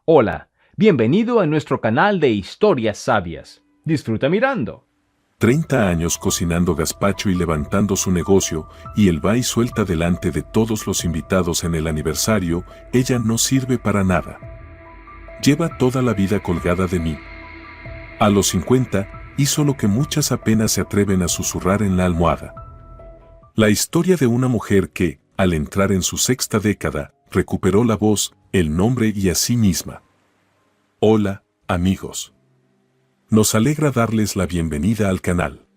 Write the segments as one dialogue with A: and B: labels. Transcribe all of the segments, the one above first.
A: Hola, bienvenido a nuestro canal de historias sabias. Disfruta mirando.
B: 30 años cocinando gazpacho y levantando su negocio, y el va y suelta delante de todos los invitados en el aniversario, ella no sirve para nada. Lleva toda la vida colgada de mí. A los 50, hizo lo que muchas apenas se atreven a susurrar en la almohada. La historia de una mujer que, al entrar en su sexta década, recuperó la voz, el nombre y a sí misma. Hola, amigos. Nos alegra darles la bienvenida al canal.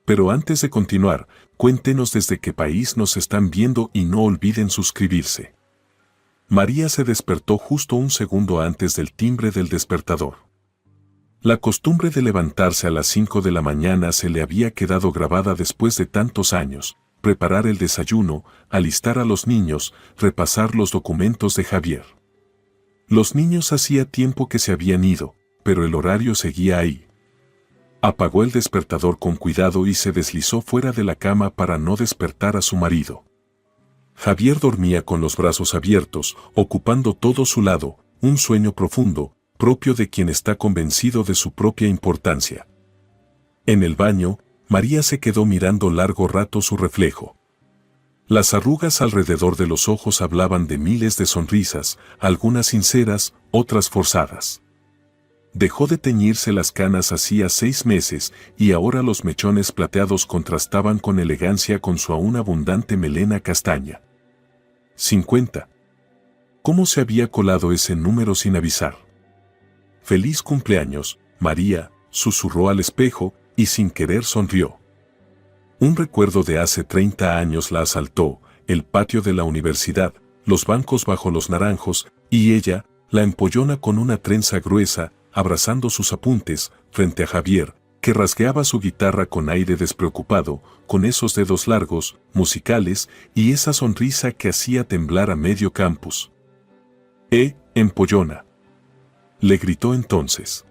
B: Pero antes de continuar, cuéntenos desde qué país nos están viendo y no olviden suscribirse. María se despertó justo un segundo antes del timbre del despertador. La costumbre de levantarse a las 5 de la mañana se le había quedado grabada después de tantos años: preparar el desayuno, alistar a los niños, repasar los documentos de Javier. Los niños hacía tiempo que se habían ido, pero el horario seguía ahí. Apagó el despertador con cuidado y se deslizó fuera de la cama para no despertar a su marido. Javier dormía con los brazos abiertos, ocupando todo su lado, un sueño profundo, propio de quien está convencido de su propia importancia. En el baño, María se quedó mirando largo rato su reflejo. Las arrugas alrededor de los ojos hablaban de miles de sonrisas, algunas sinceras, otras forzadas. Dejó de teñirse las canas hacía 6 meses y ahora los mechones plateados contrastaban con elegancia con su aún abundante melena castaña. 50. ¿Cómo se había colado ese número sin avisar? «Feliz cumpleaños, María», susurró al espejo y sin querer sonrió. Un recuerdo de hace 30 años la asaltó: el patio de la universidad, los bancos bajo los naranjos, y ella, la empollona con una trenza gruesa, abrazando sus apuntes, frente a Javier, que rasgueaba su guitarra con aire despreocupado, con esos dedos largos, musicales, y esa sonrisa que hacía temblar a medio campus. Empollona», le gritó entonces.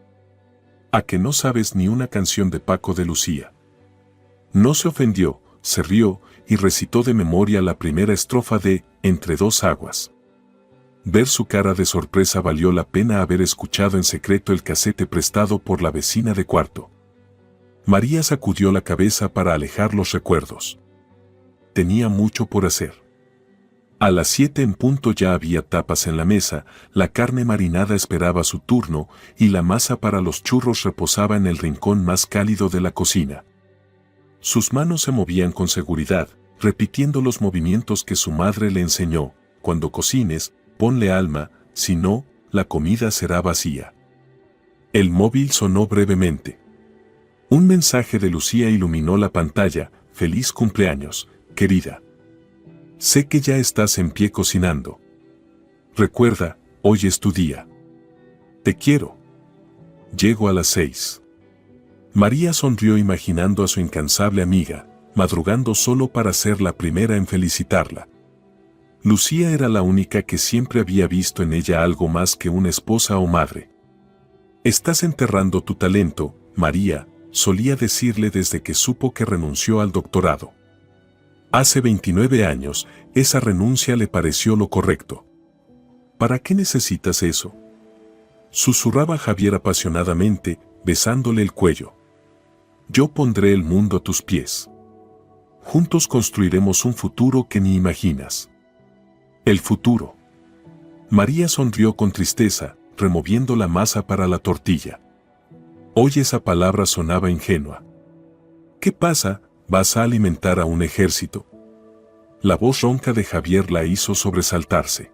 B: «¿A que no sabes ni una canción de Paco de Lucía?» No se ofendió, se rió y recitó de memoria la primera estrofa de Entre dos aguas. Ver su cara de sorpresa valió la pena haber escuchado en secreto el casete prestado por la vecina de cuarto. María sacudió la cabeza para alejar los recuerdos. Tenía mucho por hacer. A las 7 en punto ya había tapas en la mesa, la carne marinada esperaba su turno y la masa para los churros reposaba en el rincón más cálido de la cocina. Sus manos se movían con seguridad, repitiendo los movimientos que su madre le enseñó: cuando cocines, ponle alma, si no, la comida será vacía. El móvil sonó brevemente. Un mensaje de Lucía iluminó la pantalla: «Feliz cumpleaños, querida. Sé que ya estás en pie cocinando. Recuerda, hoy es tu día. Te quiero. Llego a las 6». María sonrió imaginando a su incansable amiga, madrugando solo para ser la primera en felicitarla. Lucía era la única que siempre había visto en ella algo más que una esposa o madre. «Estás enterrando tu talento, María», solía decirle desde que supo que renunció al doctorado. Hace 29 años, esa renuncia le pareció lo correcto. «¿Para qué necesitas eso?», susurraba Javier apasionadamente, besándole el cuello. «Yo pondré el mundo a tus pies. Juntos construiremos un futuro que ni imaginas». El futuro. María sonrió con tristeza, removiendo la masa para la tortilla. Hoy esa palabra sonaba ingenua. «¿Qué pasa? ¿Vas a alimentar a un ejército?». La voz ronca de Javier la hizo sobresaltarse.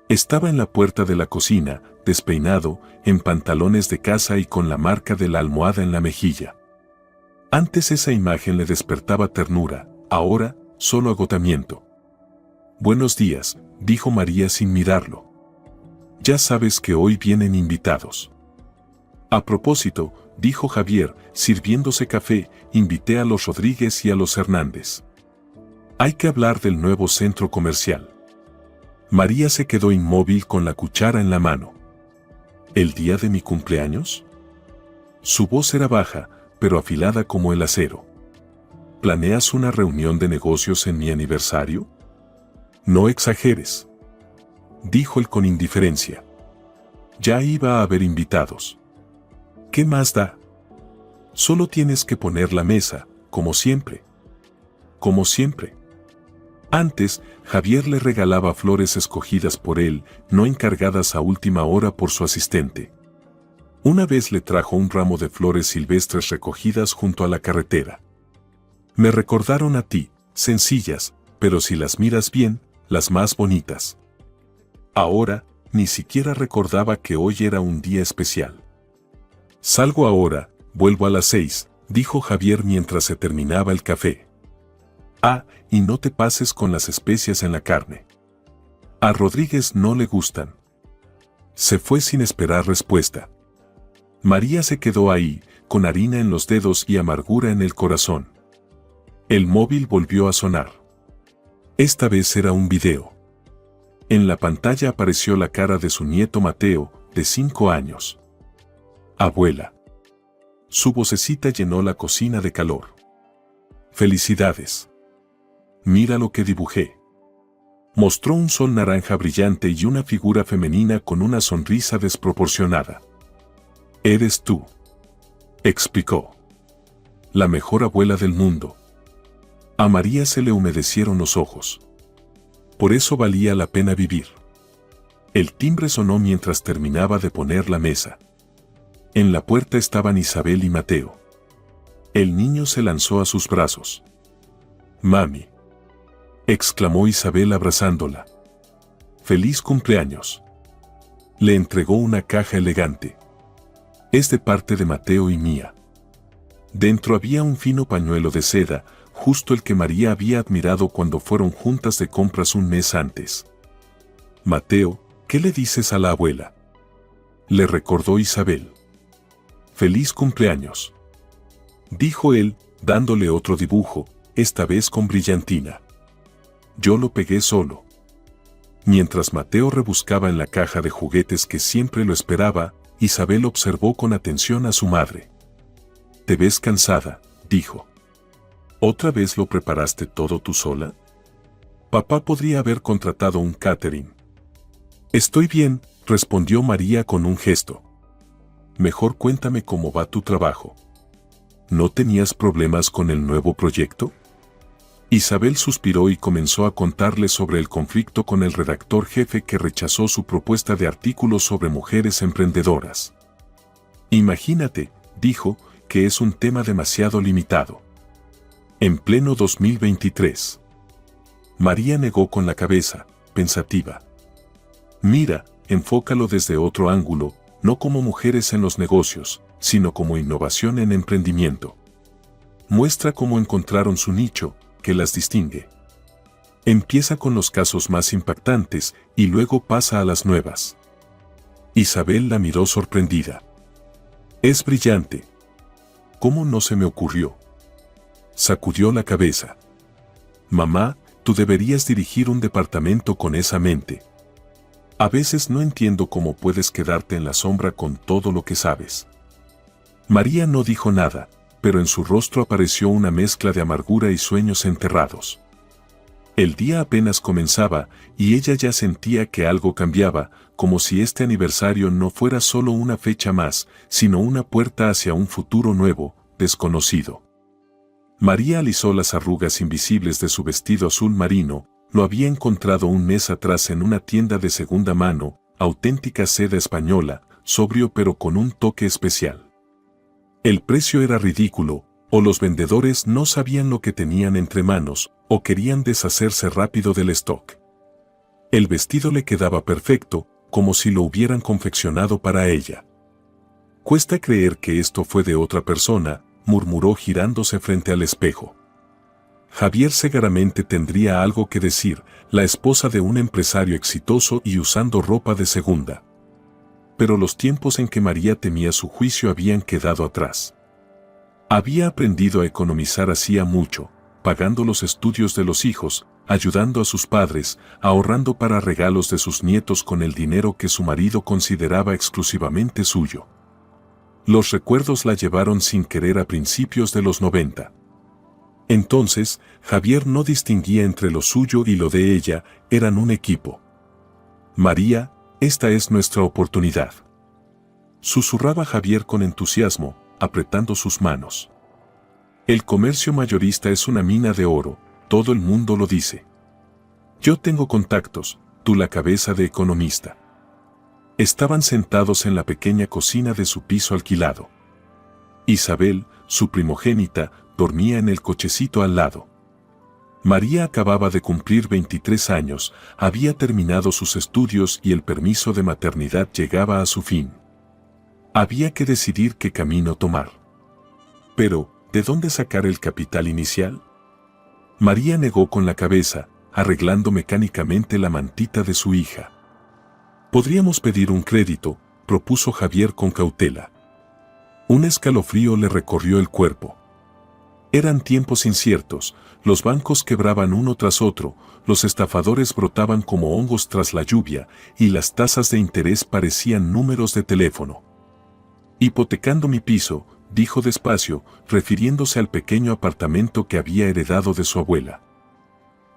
B: Estaba en la puerta de la cocina, despeinado, en pantalones de casa y con la marca de la almohada en la mejilla. Antes esa imagen le despertaba ternura, ahora, solo agotamiento. «Buenos días», dijo María sin mirarlo. «Ya sabes que hoy vienen invitados». «A propósito», dijo Javier, sirviéndose café, «invité a los Rodríguez y a los Hernández. Hay que hablar del nuevo centro comercial». María se quedó inmóvil con la cuchara en la mano. «¿El día de mi cumpleaños?». Su voz era baja, pero afilada como el acero. «¿Planeas una reunión de negocios en mi aniversario?». «No exageres», dijo él con indiferencia. Ya iba a haber invitados. ¿Qué más da? Solo tienes que poner la mesa, como siempre. Como siempre. Antes, Javier le regalaba flores escogidas por él, no encargadas a última hora por su asistente. Una vez le trajo un ramo de flores silvestres recogidas junto a la carretera. Me recordaron a ti, sencillas, pero si las miras bien, las más bonitas. Ahora, ni siquiera recordaba que hoy era un día especial. Salgo ahora, vuelvo a las 6, dijo Javier mientras se terminaba el café. Ah, y no te pases con las especias en la carne. A Rodríguez no le gustan. Se fue sin esperar respuesta. María se quedó ahí, con harina en los dedos y amargura en el corazón. El móvil volvió a sonar. Esta vez era un video. En la pantalla apareció la cara de su nieto Mateo, de 5 años. Abuela. Su vocecita llenó la cocina de calor. Felicidades. Mira lo que dibujé. Mostró un sol naranja brillante y una figura femenina con una sonrisa desproporcionada. Eres tú, explicó. La mejor abuela del mundo. A María se le humedecieron los ojos. Por eso valía la pena vivir. El timbre sonó mientras terminaba de poner la mesa. En la puerta estaban Isabel y Mateo. El niño se lanzó a sus brazos. Mami, exclamó Isabel abrazándola. Feliz cumpleaños. Le entregó una caja elegante. Es de parte de Mateo y mía. Dentro había un fino pañuelo de seda, justo el que María había admirado cuando fueron juntas de compras un mes antes. Mateo, ¿qué le dices a la abuela? Le recordó Isabel. Feliz cumpleaños, dijo él, dándole otro dibujo, esta vez con brillantina. Yo lo pegué solo. Mientras Mateo rebuscaba en la caja de juguetes que siempre lo esperaba, Isabel observó con atención a su madre. Te ves cansada, dijo. ¿Otra vez lo preparaste todo tú sola? Papá podría haber contratado un catering. Estoy bien, respondió María con un gesto. Mejor cuéntame cómo va tu trabajo. ¿No tenías problemas con el nuevo proyecto? Isabel suspiró y comenzó a contarle sobre el conflicto con el redactor jefe que rechazó su propuesta de artículos sobre mujeres emprendedoras. Imagínate, dijo, que es un tema demasiado limitado. En pleno 2023. María negó con la cabeza, pensativa. Mira, enfócalo desde otro ángulo, no como mujeres en los negocios, sino como innovación en emprendimiento. Muestra cómo encontraron su nicho, que las distingue. Empieza con los casos más impactantes y luego pasa a las nuevas. Isabel la miró sorprendida. Es brillante. ¿Cómo no se me ocurrió? Sacudió la cabeza. Mamá, tú deberías dirigir un departamento con esa mente. A veces no entiendo cómo puedes quedarte en la sombra con todo lo que sabes. María no dijo nada, pero en su rostro apareció una mezcla de amargura y sueños enterrados. El día apenas comenzaba y ella ya sentía que algo cambiaba, como si este aniversario no fuera solo una fecha más, sino una puerta hacia un futuro nuevo, desconocido. María alisó las arrugas invisibles de su vestido azul marino. Lo había encontrado un mes atrás en una tienda de segunda mano, auténtica seda española, sobrio pero con un toque especial. El precio era ridículo, o los vendedores no sabían lo que tenían entre manos, o querían deshacerse rápido del stock. El vestido le quedaba perfecto, como si lo hubieran confeccionado para ella. Cuesta creer que esto fue de otra persona, murmuró girándose frente al espejo. Javier seguramente tendría algo que decir, la esposa de un empresario exitoso y usando ropa de segunda. Pero los tiempos en que María temía su juicio habían quedado atrás. Había aprendido a economizar hacía mucho, pagando los estudios de los hijos, ayudando a sus padres, ahorrando para regalos de sus nietos con el dinero que su marido consideraba exclusivamente suyo. Los recuerdos la llevaron sin querer a principios de los 90. Entonces, Javier no distinguía entre lo suyo y lo de ella, eran un equipo. María, esta es nuestra oportunidad. Susurraba Javier con entusiasmo, apretando sus manos. El comercio mayorista es una mina de oro, todo el mundo lo dice. Yo tengo contactos, tú la cabeza de economista. Estaban sentados en la pequeña cocina de su piso alquilado. Isabel, su primogénita, dormía en el cochecito al lado. María acababa de cumplir 23 años, había terminado sus estudios y el permiso de maternidad llegaba a su fin. Había que decidir qué camino tomar. Pero, ¿de dónde sacar el capital inicial? María negó con la cabeza, arreglando mecánicamente la mantita de su hija. Podríamos pedir un crédito, propuso Javier con cautela. Un escalofrío le recorrió el cuerpo. Eran tiempos inciertos, los bancos quebraban uno tras otro, los estafadores brotaban como hongos tras la lluvia, y las tasas de interés parecían números de teléfono. Hipotecando mi piso, dijo despacio, refiriéndose al pequeño apartamento que había heredado de su abuela.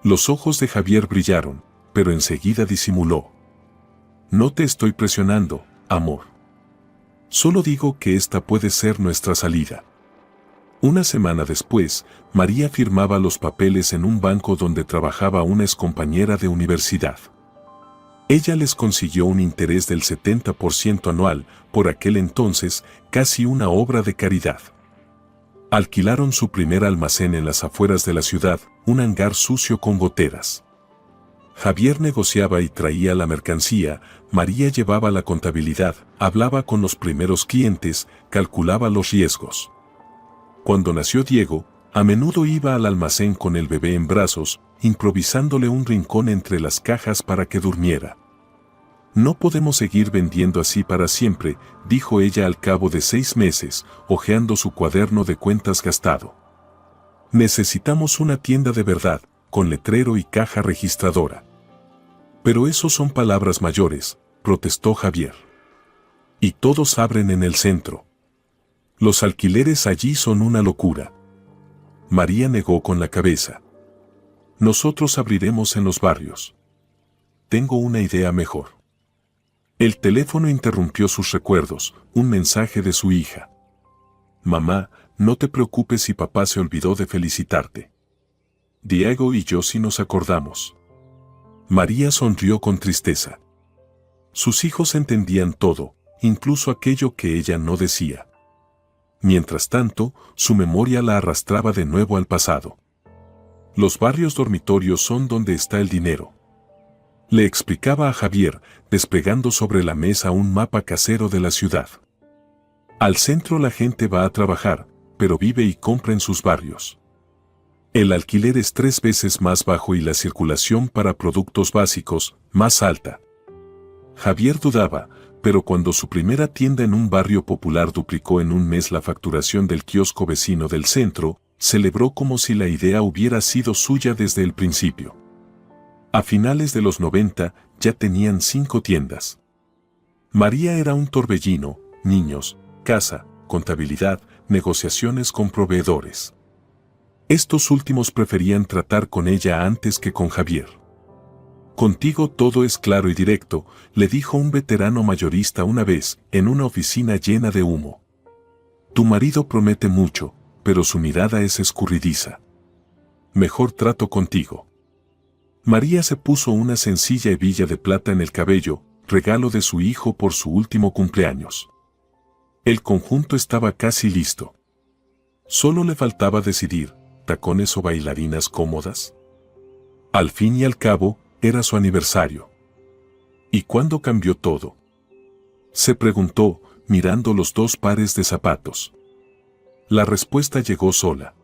B: Los ojos de Javier brillaron, pero enseguida disimuló. No te estoy presionando, amor. Solo digo que esta puede ser nuestra salida. Una semana después, María firmaba los papeles en un banco donde trabajaba una excompañera de universidad. Ella les consiguió un interés del 70% anual, por aquel entonces, casi una obra de caridad. Alquilaron su primer almacén en las afueras de la ciudad, un hangar sucio con goteras. Javier negociaba y traía la mercancía, María llevaba la contabilidad, hablaba con los primeros clientes, calculaba los riesgos. Cuando nació Diego, a menudo iba al almacén con el bebé en brazos, improvisándole un rincón entre las cajas para que durmiera. No podemos seguir vendiendo así para siempre, dijo ella al cabo de 6 meses, hojeando su cuaderno de cuentas gastado. Necesitamos una tienda de verdad, con letrero y caja registradora. Pero eso son palabras mayores, protestó Javier. Y todos abren en el centro. Los alquileres allí son una locura. María negó con la cabeza. Nosotros abriremos en los barrios. Tengo una idea mejor. El teléfono interrumpió sus recuerdos, un mensaje de su hija. Mamá, no te preocupes si papá se olvidó de felicitarte. Diego y yo sí nos acordamos. María sonrió con tristeza. Sus hijos entendían todo, incluso aquello que ella no decía. Mientras tanto, su memoria la arrastraba de nuevo al pasado. Los barrios dormitorios son donde está el dinero. Le explicaba a Javier, desplegando sobre la mesa un mapa casero de la ciudad. Al centro la gente va a trabajar, pero vive y compra en sus barrios. El alquiler es 3 veces más bajo y la circulación para productos básicos, más alta. Javier dudaba, pero cuando su primera tienda en un barrio popular duplicó en un mes la facturación del kiosco vecino del centro, celebró como si la idea hubiera sido suya desde el principio. A finales de los 90 ya tenían 5 tiendas. María era un torbellino, niños, casa, contabilidad, negociaciones con proveedores. Estos últimos preferían tratar con ella antes que con Javier. Contigo todo es claro y directo, le dijo un veterano mayorista una vez, en una oficina llena de humo. Tu marido promete mucho, pero su mirada es escurridiza. Mejor trato contigo. María se puso una sencilla hebilla de plata en el cabello, regalo de su hijo por su último cumpleaños. El conjunto estaba casi listo. Solo le faltaba decidir, tacones o bailarinas cómodas. Al fin y al cabo, era su aniversario. ¿Y cuándo cambió todo? Se preguntó, mirando los 2 pares de zapatos. La respuesta llegó sola.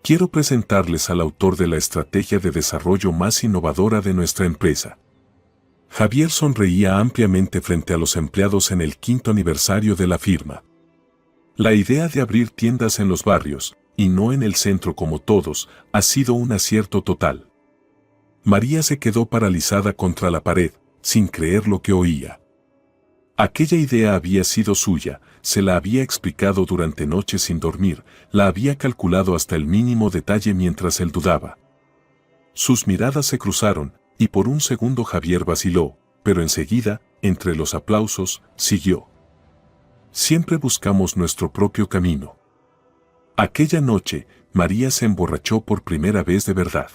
B: Quiero presentarles al autor de la estrategia de desarrollo más innovadora de nuestra empresa. Javier sonreía ampliamente frente a los empleados en el 5º aniversario de la firma. La idea de abrir tiendas en los barrios, y no en el centro como todos, ha sido un acierto total. María se quedó paralizada contra la pared, sin creer lo que oía. Aquella idea había sido suya, se la había explicado durante noches sin dormir, la había calculado hasta el mínimo detalle mientras él dudaba. Sus miradas se cruzaron, y por un segundo Javier vaciló, pero enseguida, entre los aplausos, siguió. siempre buscamos nuestro propio camino. Aquella noche, María se emborrachó por primera vez de verdad.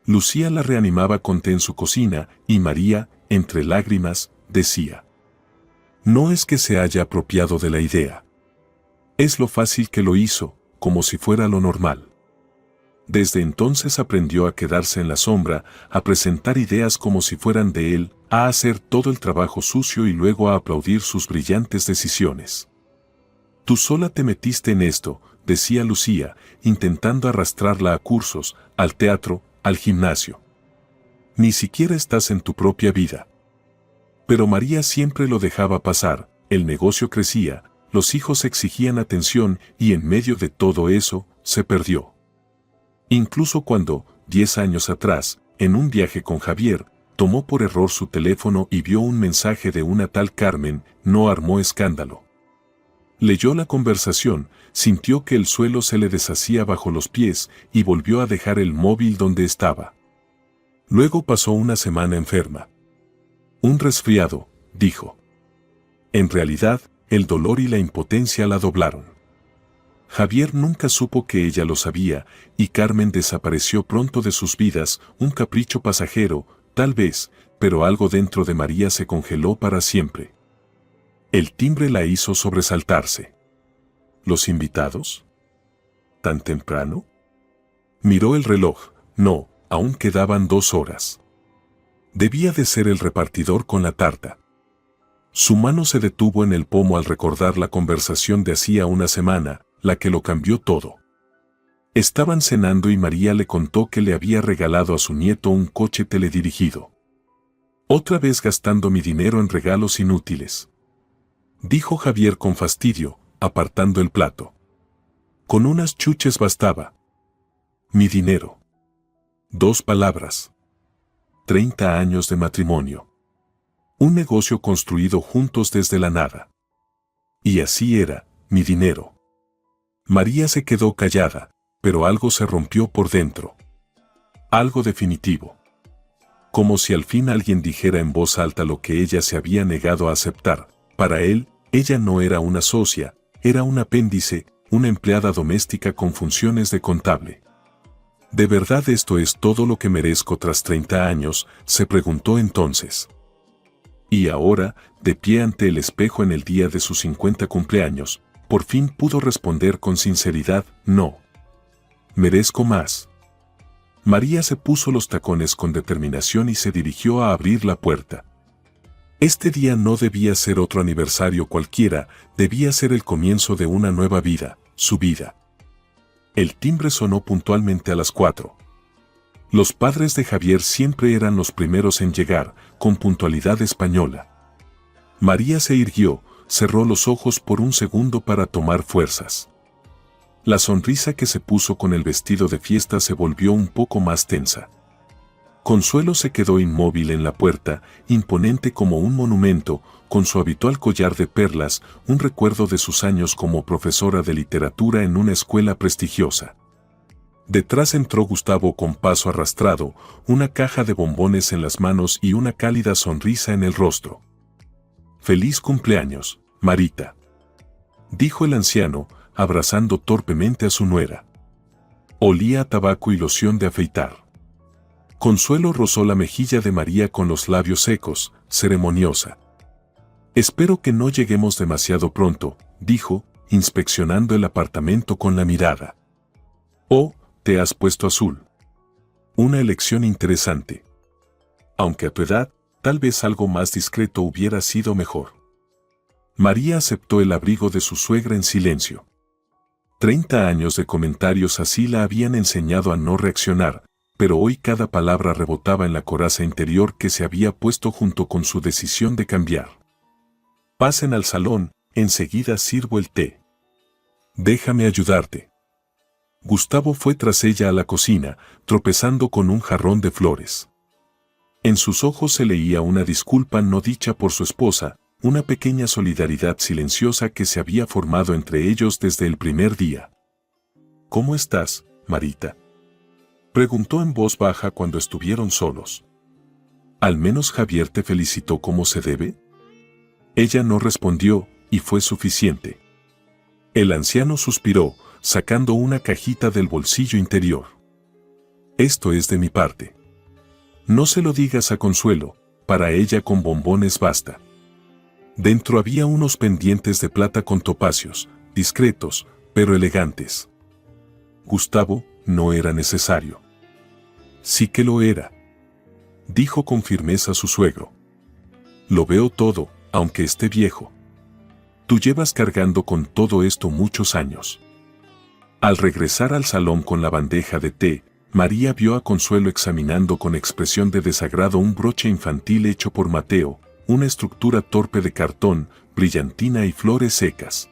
B: Lucía la reanimaba con té en su cocina y María, entre lágrimas, decía: no es que se haya apropiado de la idea. Es lo fácil que lo hizo, como si fuera lo normal. Desde entonces aprendió a quedarse en la sombra, a presentar ideas como si fueran de él, a hacer todo el trabajo sucio y luego a aplaudir sus brillantes decisiones. Tú sola te metiste en esto, decía Lucía, intentando arrastrarla a cursos, al teatro, al gimnasio. Ni siquiera estás en tu propia vida. Pero María siempre lo dejaba pasar, el negocio crecía, los hijos exigían atención y en medio de todo eso, se perdió. Incluso cuando, 10 años atrás, en un viaje con Javier, tomó por error su teléfono y vio un mensaje de una tal Carmen, no armó escándalo. Leyó la conversación, sintió que el suelo se le deshacía bajo los pies y volvió a dejar el móvil donde estaba. Luego pasó una semana enferma. Un resfriado, dijo. En realidad, el dolor y la impotencia la doblaron. Javier nunca supo que ella lo sabía, y Carmen desapareció pronto de sus vidas, un capricho pasajero, tal vez, pero algo dentro de María se congeló para siempre. El timbre la hizo sobresaltarse. ¿Los invitados? ¿Tan temprano? Miró el reloj. No, aún quedaban 2 horas. Debía de ser el repartidor con la tarta. Su mano se detuvo en el pomo al recordar la conversación de hacía una semana, la que lo cambió todo. Estaban cenando y María le contó que le había regalado a su nieto un coche teledirigido. Otra vez gastando mi dinero en regalos inútiles, dijo Javier con fastidio, apartando el plato. Con unas chuches bastaba. Mi dinero. 2 palabras. 30 años de matrimonio. Un negocio construido juntos desde la nada. Y así era, mi dinero. María se quedó callada, pero algo se rompió por dentro. Algo definitivo. Como si al fin alguien dijera en voz alta lo que ella se había negado a aceptar. Para él, ella no era una socia, era un apéndice, una empleada doméstica con funciones de contable. ¿De verdad esto es todo lo que merezco tras 30 años?, se preguntó entonces. Y ahora, de pie ante el espejo en el día de sus 50 cumpleaños, por fin pudo responder con sinceridad: no. Merezco más. María se puso los tacones con determinación y se dirigió a abrir la puerta. Este día no debía ser otro aniversario cualquiera, debía ser el comienzo de una nueva vida, su vida. El timbre sonó puntualmente a las 4. Los padres de Javier siempre eran los primeros en llegar, con puntualidad española. María se irguió, cerró los ojos por un segundo para tomar fuerzas. La sonrisa que se puso con el vestido de fiesta se volvió un poco más tensa. Consuelo se quedó inmóvil en la puerta, imponente como un monumento, con su habitual collar de perlas, un recuerdo de sus años como profesora de literatura en una escuela prestigiosa. Detrás entró Gustavo con paso arrastrado, una caja de bombones en las manos y una cálida sonrisa en el rostro. «Feliz cumpleaños, Marita», dijo el anciano, abrazando torpemente a su nuera. Olía a tabaco y loción de afeitar. Consuelo rozó la mejilla de María con los labios secos, ceremoniosa. «Espero que no lleguemos demasiado pronto», dijo, inspeccionando el apartamento con la mirada. «Oh, te has puesto azul. Una elección interesante. Aunque a tu edad, tal vez algo más discreto hubiera sido mejor». María aceptó el abrigo de su suegra en silencio. 30 años de comentarios así la habían enseñado a no reaccionar, pero hoy cada palabra rebotaba en la coraza interior que se había puesto junto con su decisión de cambiar. «Pasen al salón, enseguida sirvo el té». «Déjame ayudarte». Gustavo fue tras ella a la cocina, tropezando con un jarrón de flores. En sus ojos se leía una disculpa no dicha por su esposa, una pequeña solidaridad silenciosa que se había formado entre ellos desde el primer día. «¿Cómo estás, Marita?», preguntó en voz baja cuando estuvieron solos. «¿Al menos Javier te felicitó como se debe?». Ella no respondió, y fue suficiente. El anciano suspiró, sacando una cajita del bolsillo interior. Esto es de mi parte. No se lo digas a Consuelo, para ella con bombones basta. Dentro había unos pendientes de plata con topacios, discretos, pero elegantes. Gustavo, no era necesario. Sí que lo era, dijo con firmeza su suegro. Lo veo todo, aunque esté viejo. Tú llevas cargando con todo esto muchos años. Al regresar al salón con la bandeja de té, María vio a Consuelo examinando con expresión de desagrado un broche infantil hecho por Mateo, una estructura torpe de cartón, brillantina y flores secas.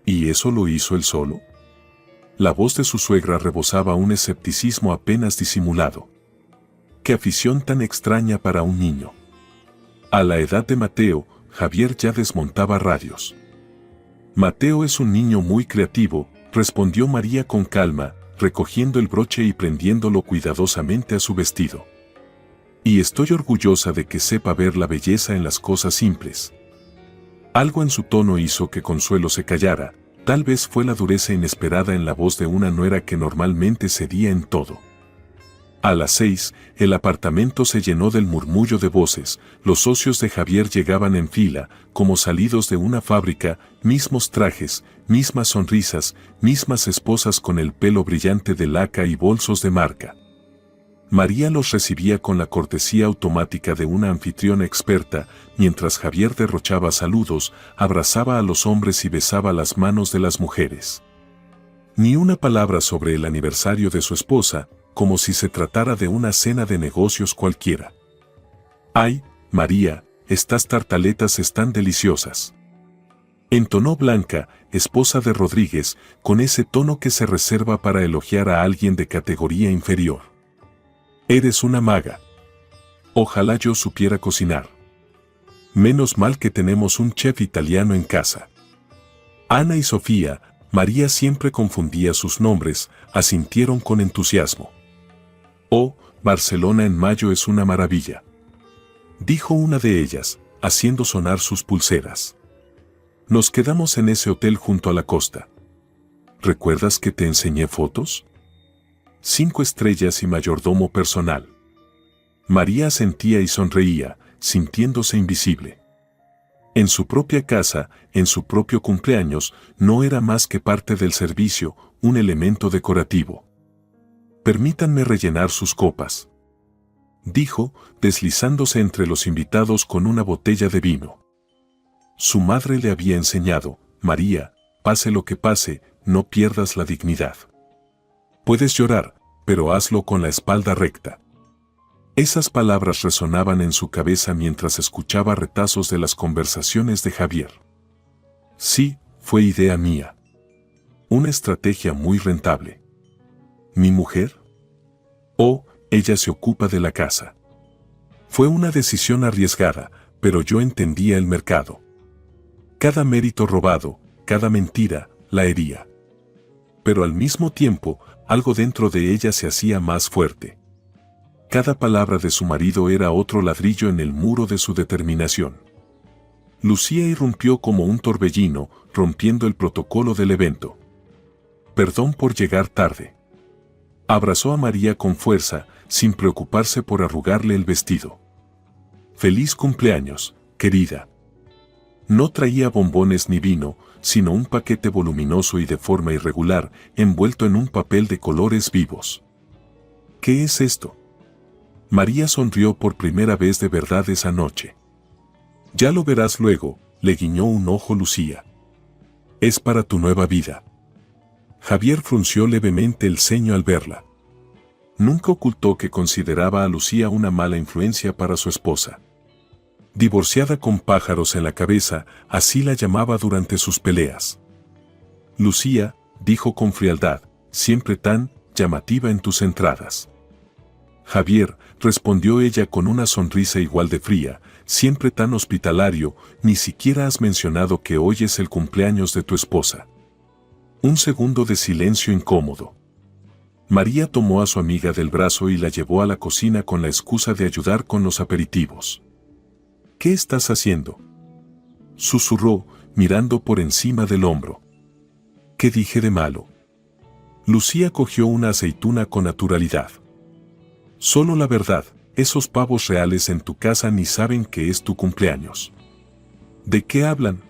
B: ¿Y eso lo hizo él solo? La voz de su suegra rebosaba un escepticismo apenas disimulado. ¡Qué afición tan extraña para un niño! A la edad de Mateo, Javier ya desmontaba radios. Mateo es un niño muy creativo, respondió María con calma, recogiendo el broche y prendiéndolo cuidadosamente a su vestido. Y estoy orgullosa de que sepa ver la belleza en las cosas simples. Algo en su tono hizo que Consuelo se callara, tal vez fue la dureza inesperada en la voz de una nuera que normalmente cedía en todo. A las 6, el apartamento se llenó del murmullo de voces, los socios de Javier llegaban en fila, como salidos de una fábrica, mismos trajes, mismas sonrisas, mismas esposas con el pelo brillante de laca y bolsos de marca. María los recibía con la cortesía automática de una anfitriona experta, mientras Javier derrochaba saludos, abrazaba a los hombres y besaba las manos de las mujeres. Ni una palabra sobre el aniversario de su esposa, como si se tratara de una cena de negocios cualquiera. «Ay, María, estas tartaletas están deliciosas», entonó Blanca, esposa de Rodríguez, con ese tono que se reserva para elogiar a alguien de categoría inferior. «Eres una maga. Ojalá yo supiera cocinar. Menos mal que tenemos un chef italiano en casa». Ana y Sofía, María siempre confundía sus nombres, asintieron con entusiasmo. «Oh, Barcelona en mayo es una maravilla», dijo una de ellas, haciendo sonar sus pulseras. «Nos quedamos en ese hotel junto a la costa. ¿Recuerdas que te enseñé fotos? 5 estrellas y mayordomo personal». María asentía y sonreía, sintiéndose invisible. En su propia casa, en su propio cumpleaños, no era más que parte del servicio, un elemento decorativo. «Permítanme rellenar sus copas», dijo, deslizándose entre los invitados con una botella de vino. Su madre le había enseñado: «María, pase lo que pase, no pierdas la dignidad. Puedes llorar, pero hazlo con la espalda recta». Esas palabras resonaban en su cabeza mientras escuchaba retazos de las conversaciones de Javier. «Sí, fue idea mía. Una estrategia muy rentable». «¿Mi mujer? Oh, ella se ocupa de la casa». Fue una decisión arriesgada, pero yo entendía el mercado. Cada mérito robado, cada mentira, la hería. Pero al mismo tiempo, algo dentro de ella se hacía más fuerte. Cada palabra de su marido era otro ladrillo en el muro de su determinación. Lucía irrumpió como un torbellino, rompiendo el protocolo del evento. «Perdón por llegar tarde». Abrazó a María con fuerza, sin preocuparse por arrugarle el vestido. «Feliz cumpleaños, querida». No traía bombones ni vino, sino un paquete voluminoso y de forma irregular, envuelto en un papel de colores vivos. «¿Qué es esto?». María sonrió por primera vez de verdad esa noche. «Ya lo verás luego», le guiñó un ojo Lucía. «Es para tu nueva vida». Javier frunció levemente el ceño al verla. Nunca ocultó que consideraba a Lucía una mala influencia para su esposa. Divorciada con pájaros en la cabeza, así la llamaba durante sus peleas. «Lucía», dijo con frialdad, «siempre tan llamativa en tus entradas». «Javier», respondió ella con una sonrisa igual de fría, «siempre tan hospitalario, ni siquiera has mencionado que hoy es el cumpleaños de tu esposa». Un segundo de silencio incómodo. María tomó a su amiga del brazo y la llevó a la cocina con la excusa de ayudar con los aperitivos. «¿Qué estás haciendo?», susurró, mirando por encima del hombro. ¿Qué dije de malo? Lucía cogió una aceituna con naturalidad. Solo la verdad, esos pavos reales en tu casa ni saben que es tu cumpleaños. ¿De qué hablan?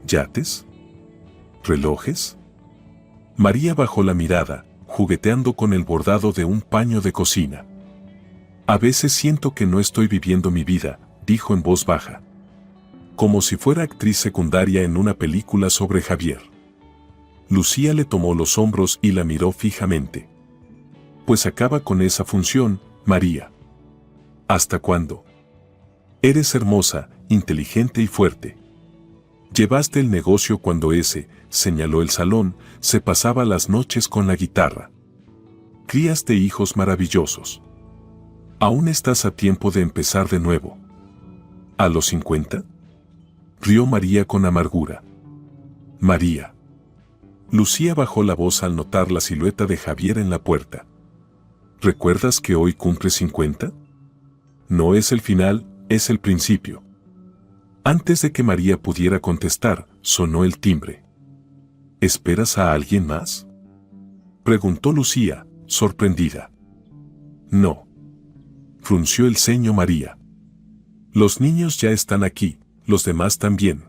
B: ¿Yates? ¿Relojes? María bajó la mirada, jugueteando con el bordado de un paño de cocina. A veces siento que no estoy viviendo mi vida, dijo en voz baja. Como si fuera actriz secundaria en una película sobre Javier. Lucía le tomó los hombros y la miró fijamente. Pues acaba con esa función, María. ¿Hasta cuándo? Eres hermosa, inteligente y fuerte. Llevaste el negocio cuando ese, señaló el salón, se pasaba las noches con la guitarra. Críaste hijos maravillosos. Aún estás a tiempo de empezar de nuevo. ¿A los 50? Rió María con amargura. María. Lucía bajó la voz al notar la silueta de Javier en la puerta. ¿Recuerdas que hoy cumple 50? No es el final, es el principio. Antes de que María pudiera contestar, sonó el timbre. ¿Esperas a alguien más? Preguntó Lucía, sorprendida. No. Frunció el ceño María. Los niños ya están aquí, los demás también.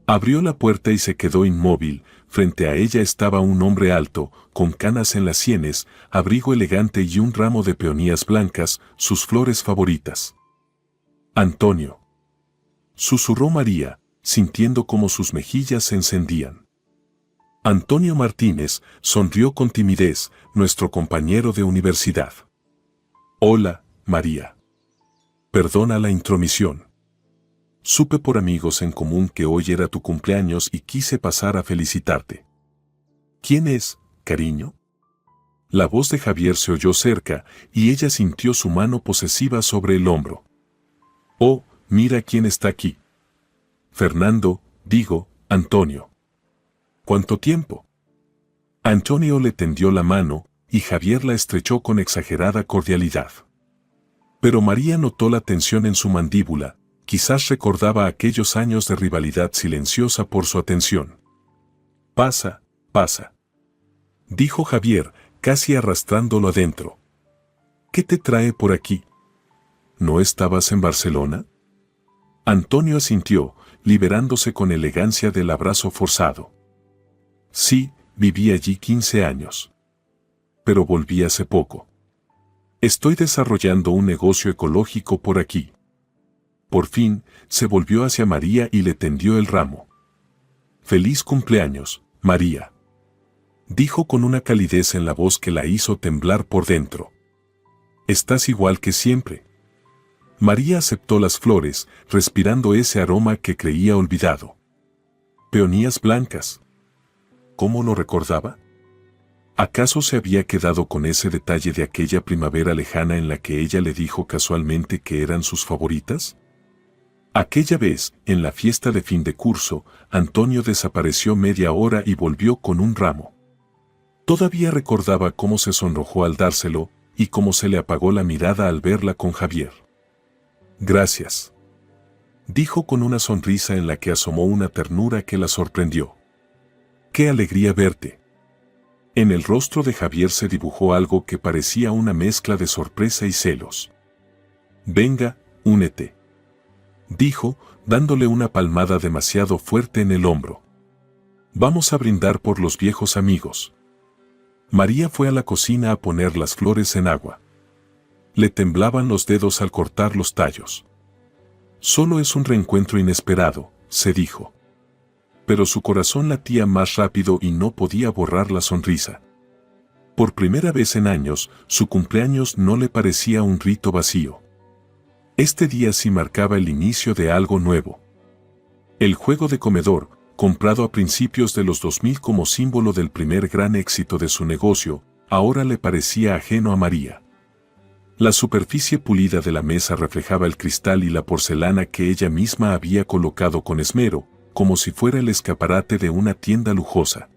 B: Abrió la puerta y se quedó inmóvil. Frente a ella estaba un hombre alto, con canas en las sienes, abrigo elegante y un ramo de peonías blancas, sus flores favoritas. Antonio. Susurró María, sintiendo cómo sus mejillas se encendían. Antonio Martínez sonrió con timidez, nuestro compañero de universidad. Hola, María. Perdona la intromisión. Supe por amigos en común que hoy era tu cumpleaños y quise pasar a felicitarte. ¿Quién es, cariño? La voz de Javier se oyó cerca y ella sintió su mano posesiva sobre el hombro. Oh, mira quién está aquí. Fernando, digo, Antonio. ¿Cuánto tiempo? Antonio le tendió la mano y Javier la estrechó con exagerada cordialidad. Pero María notó la tensión en su mandíbula. Quizás recordaba aquellos años de rivalidad silenciosa por su atención. Pasa, pasa. Dijo Javier, casi arrastrándolo adentro. ¿Qué te trae por aquí? ¿No estabas en Barcelona? Antonio asintió, liberándose con elegancia del abrazo forzado. Sí, viví allí 15 años. Pero volví hace poco. Estoy desarrollando un negocio ecológico por aquí. Por fin, se volvió hacia María y le tendió el ramo. Feliz cumpleaños, María. Dijo con una calidez en la voz que la hizo temblar por dentro. Estás igual que siempre. María aceptó las flores, respirando ese aroma que creía olvidado. Peonías blancas. ¿Cómo lo recordaba? ¿Acaso se había quedado con ese detalle de aquella primavera lejana en la que ella le dijo casualmente que eran sus favoritas? Aquella vez, en la fiesta de fin de curso, Antonio desapareció media hora y volvió con un ramo. Todavía recordaba cómo se sonrojó al dárselo y cómo se le apagó la mirada al verla con Javier. Gracias. Dijo con una sonrisa en la que asomó una ternura que la sorprendió. ¡Qué alegría verte! En el rostro de Javier se dibujó algo que parecía una mezcla de sorpresa y celos. Venga, únete. Dijo, dándole una palmada demasiado fuerte en el hombro. Vamos a brindar por los viejos amigos. María fue a la cocina a poner las flores en agua. Le temblaban los dedos al cortar los tallos. Solo es un reencuentro inesperado, se dijo. Pero su corazón latía más rápido y no podía borrar la sonrisa. Por primera vez en años, su cumpleaños no le parecía un rito vacío. Este día sí marcaba el inicio de algo nuevo. El juego de comedor, comprado a principios de los 2000 como símbolo del primer gran éxito de su negocio, ahora le parecía ajeno a María. La superficie pulida de la mesa reflejaba el cristal y la porcelana que ella misma había colocado con esmero, como si fuera el escaparate de una tienda lujosa.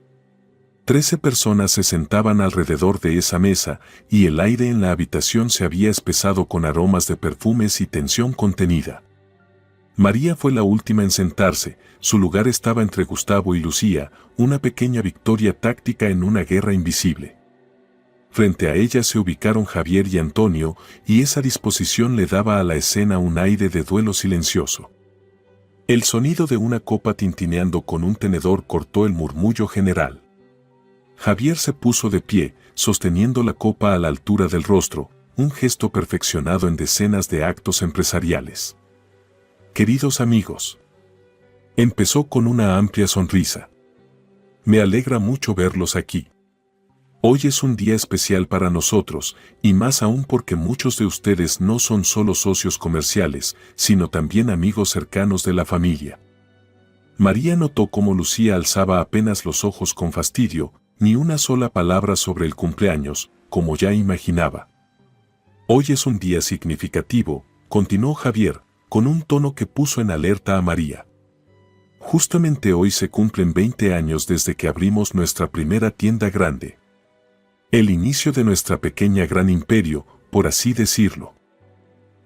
B: 13 personas se sentaban alrededor de esa mesa y el aire en la habitación se había espesado con aromas de perfumes y tensión contenida. María fue la última en sentarse, su lugar estaba entre Gustavo y Lucía, una pequeña victoria táctica en una guerra invisible. Frente a ella se ubicaron Javier y Antonio, y esa disposición le daba a la escena un aire de duelo silencioso. El sonido de una copa tintineando con un tenedor cortó el murmullo general. Javier se puso de pie, sosteniendo la copa a la altura del rostro, un gesto perfeccionado en decenas de actos empresariales. Queridos amigos. Empezó con una amplia sonrisa. Me alegra mucho verlos aquí. Hoy es un día especial para nosotros, y más aún porque muchos de ustedes no son solo socios comerciales, sino también amigos cercanos de la familia. María notó cómo Lucía alzaba apenas los ojos con fastidio, ni una sola palabra sobre el cumpleaños, como ya imaginaba. Hoy es un día significativo, continuó Javier, con un tono que puso en alerta a María. Justamente hoy se cumplen 20 años desde que abrimos nuestra primera tienda grande. El inicio de nuestra pequeña gran imperio, por así decirlo.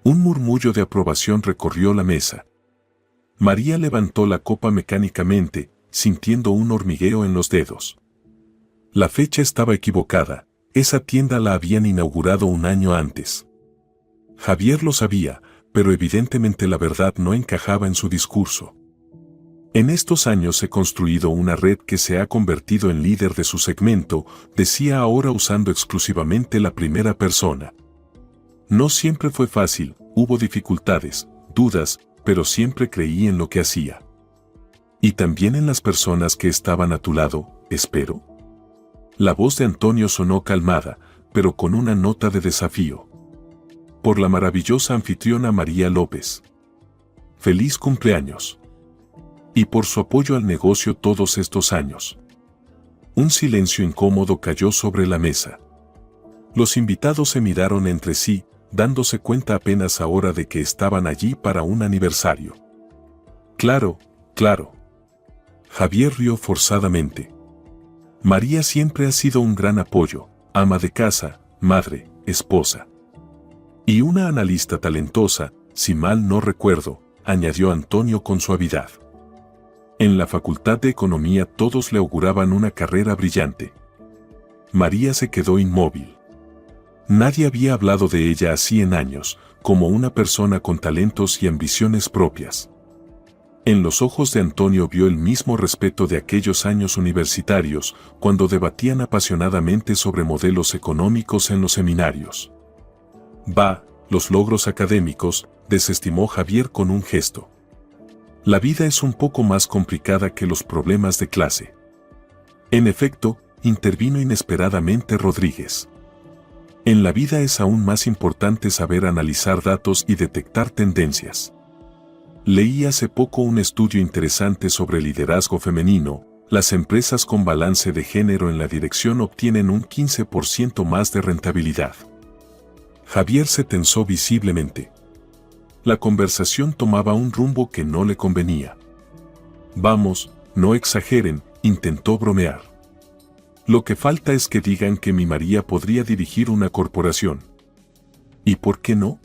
B: Un murmullo de aprobación recorrió la mesa. María levantó la copa mecánicamente, sintiendo un hormigueo en los dedos. La fecha estaba equivocada, esa tienda la habían inaugurado un año antes. Javier lo sabía, pero evidentemente la verdad no encajaba en su discurso. En estos años he construido una red que se ha convertido en líder de su segmento, decía ahora usando exclusivamente la primera persona. No siempre fue fácil, hubo dificultades, dudas, pero siempre creí en lo que hacía. Y también en las personas que estaban a tu lado, espero. La voz de Antonio sonó calmada, pero con una nota de desafío. Por la maravillosa anfitriona María López. ¡Feliz cumpleaños! Y por su apoyo al negocio todos estos años. Un silencio incómodo cayó sobre la mesa. Los invitados se miraron entre sí, dándose cuenta apenas ahora de que estaban allí para un aniversario. Claro, claro. Javier rió forzadamente. María siempre ha sido un gran apoyo, ama de casa, madre, esposa. Y una analista talentosa, si mal no recuerdo, añadió Antonio con suavidad. En la Facultad de Economía todos le auguraban una carrera brillante. María se quedó inmóvil. Nadie había hablado de ella así en años, como una persona con talentos y ambiciones propias. En los ojos de Antonio vio el mismo respeto de aquellos años universitarios, cuando debatían apasionadamente sobre modelos económicos en los seminarios. Bah, los logros académicos, desestimó Javier con un gesto. La vida es un poco más complicada que los problemas de clase. En efecto, intervino inesperadamente Rodríguez. En la vida es aún más importante saber analizar datos y detectar tendencias. Leí hace poco un estudio interesante sobre liderazgo femenino. Las empresas con balance de género en la dirección obtienen un 15% más de rentabilidad. Javier se tensó visiblemente. La conversación tomaba un rumbo que no le convenía. Vamos, no exageren, intentó bromear. Lo que falta es que digan que mi María podría dirigir una corporación. ¿Y por qué no?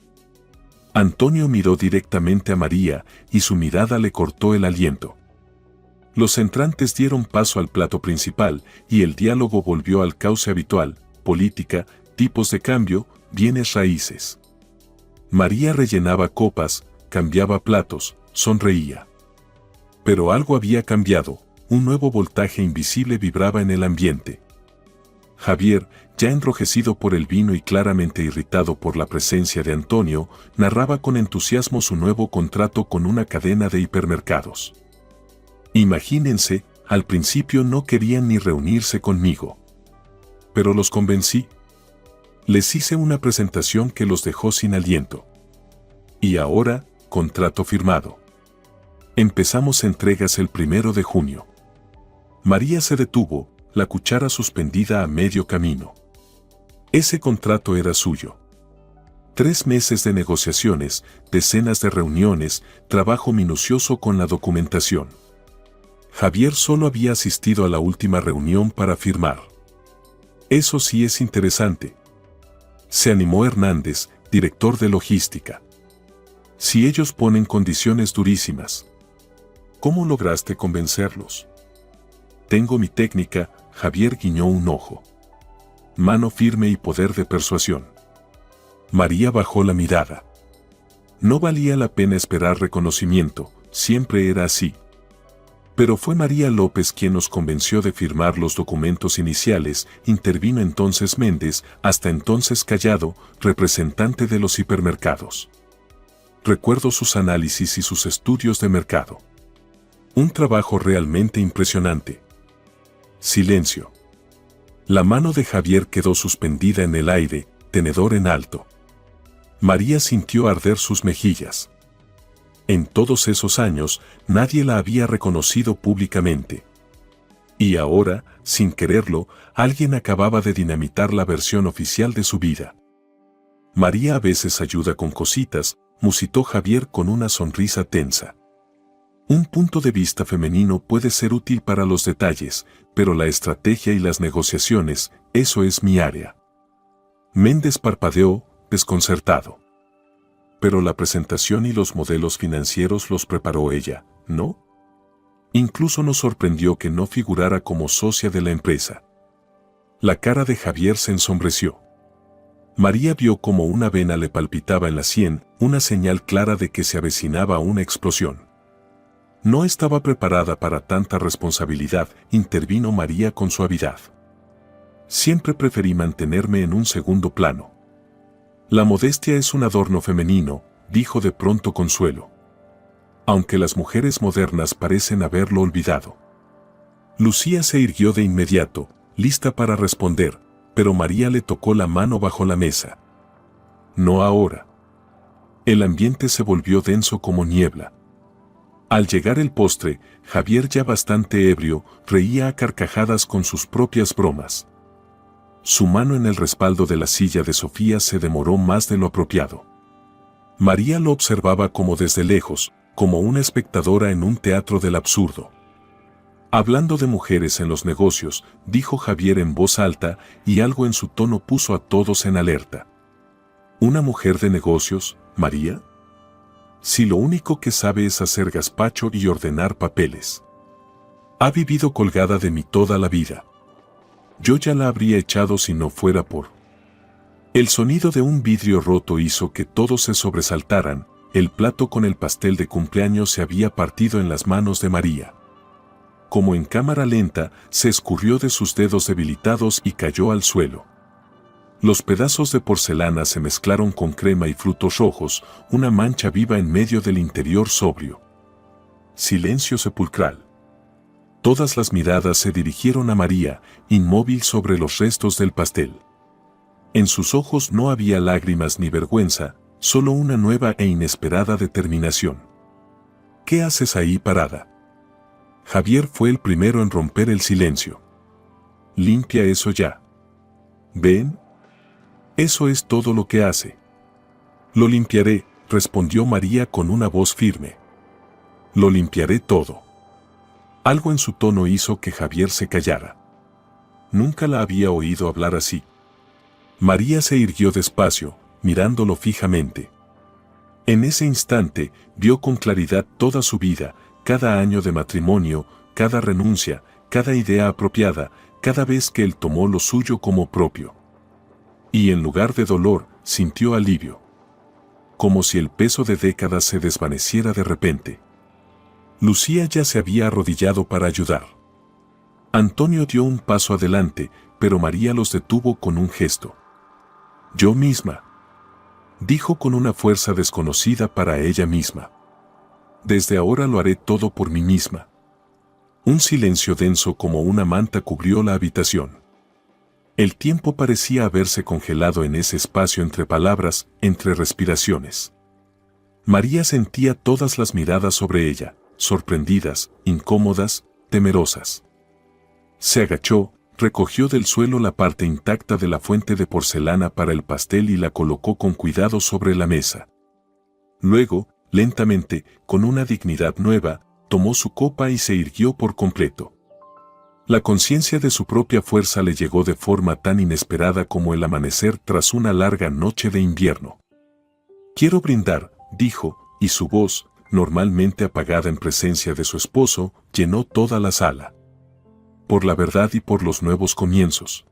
B: Antonio miró directamente a María y su mirada le cortó el aliento. Los entrantes dieron paso al plato principal y el diálogo volvió al cauce habitual: política, tipos de cambio, bienes raíces. María rellenaba copas, cambiaba platos, sonreía. Pero algo había cambiado, un nuevo voltaje invisible vibraba en el ambiente. Javier, ya enrojecido por el vino y claramente irritado por la presencia de Antonio, narraba con entusiasmo su nuevo contrato con una cadena de hipermercados. Imagínense, al principio no querían ni reunirse conmigo. Pero los convencí. Les hice una presentación que los dejó sin aliento. Y ahora, contrato firmado. Empezamos entregas el 1 de junio. María se detuvo, la cuchara suspendida a medio camino. Ese contrato era suyo. 3 meses de negociaciones, decenas de reuniones, trabajo minucioso con la documentación. Javier solo había asistido a la última reunión para firmar. Eso sí es interesante. Se animó Hernández, director de logística. Si ellos ponen condiciones durísimas, ¿cómo lograste convencerlos? Tengo mi técnica, Javier guiñó un ojo. Mano firme y poder de persuasión. María bajó la mirada. No valía la pena esperar reconocimiento, siempre era así. Pero fue María López quien nos convenció de firmar los documentos iniciales, intervino entonces Méndez, hasta entonces callado, representante de los hipermercados. Recuerdo sus análisis y sus estudios de mercado. Un trabajo realmente impresionante. Silencio. La mano de Javier quedó suspendida en el aire, tenedor en alto. María sintió arder sus mejillas. En todos esos años, nadie la había reconocido públicamente. Y ahora, sin quererlo, alguien acababa de dinamitar la versión oficial de su vida. María a veces ayuda con cositas, musitó Javier con una sonrisa tensa. Un punto de vista femenino puede ser útil para los detalles, pero la estrategia y las negociaciones, eso es mi área. Méndez parpadeó, desconcertado. Pero la presentación y los modelos financieros los preparó ella, ¿no? Incluso nos sorprendió que no figurara como socia de la empresa. La cara de Javier se ensombreció. María vio como una vena le palpitaba en la sien, una señal clara de que se avecinaba una explosión. No estaba preparada para tanta responsabilidad, intervino María con suavidad. Siempre preferí mantenerme en un segundo plano. La modestia es un adorno femenino, dijo de pronto Consuelo. Aunque las mujeres modernas parecen haberlo olvidado. Lucía se irguió de inmediato, lista para responder, pero María le tocó la mano bajo la mesa. No ahora. El ambiente se volvió denso como niebla. Al llegar el postre, Javier, ya bastante ebrio, reía a carcajadas con sus propias bromas. Su mano en el respaldo de la silla de Sofía se demoró más de lo apropiado. María lo observaba como desde lejos, como una espectadora en un teatro del absurdo. Hablando de mujeres en los negocios, dijo Javier en voz alta, y algo en su tono puso a todos en alerta. ¿Una mujer de negocios, María? Si lo único que sabe es hacer gazpacho y ordenar papeles. Ha vivido colgada de mí toda la vida. Yo ya la habría echado si no fuera por... El sonido de un vidrio roto hizo que todos se sobresaltaran, el plato con el pastel de cumpleaños se había partido en las manos de María. Como en cámara lenta, se escurrió de sus dedos debilitados y cayó al suelo. Los pedazos de porcelana se mezclaron con crema y frutos rojos, una mancha viva en medio del interior sobrio. Silencio sepulcral. Todas las miradas se dirigieron a María, inmóvil sobre los restos del pastel. En sus ojos no había lágrimas ni vergüenza, solo una nueva e inesperada determinación. ¿Qué haces ahí parada? Javier fue el primero en romper el silencio. Limpia eso ya. ¿Ven? Eso es todo lo que hace. Lo limpiaré, respondió María con una voz firme. Lo limpiaré todo. Algo en su tono hizo que Javier se callara. Nunca la había oído hablar así. María se irguió despacio, mirándolo fijamente. En ese instante, vio con claridad toda su vida, cada año de matrimonio, cada renuncia, cada idea apropiada, cada vez que él tomó lo suyo como propio. Y en lugar de dolor, sintió alivio. Como si el peso de décadas se desvaneciera de repente. Lucía ya se había arrodillado para ayudar. Antonio dio un paso adelante, pero María los detuvo con un gesto. Yo misma, dijo con una fuerza desconocida para ella misma. Desde ahora lo haré todo por mí misma. Un silencio denso como una manta cubrió la habitación. El tiempo parecía haberse congelado en ese espacio entre palabras, entre respiraciones. María sentía todas las miradas sobre ella, sorprendidas, incómodas, temerosas. Se agachó, recogió del suelo la parte intacta de la fuente de porcelana para el pastel y la colocó con cuidado sobre la mesa. Luego, lentamente, con una dignidad nueva, tomó su copa y se irguió por completo. La conciencia de su propia fuerza le llegó de forma tan inesperada como el amanecer tras una larga noche de invierno. Quiero brindar, dijo, y su voz, normalmente apagada en presencia de su esposo, llenó toda la sala. Por la verdad y por los nuevos comienzos.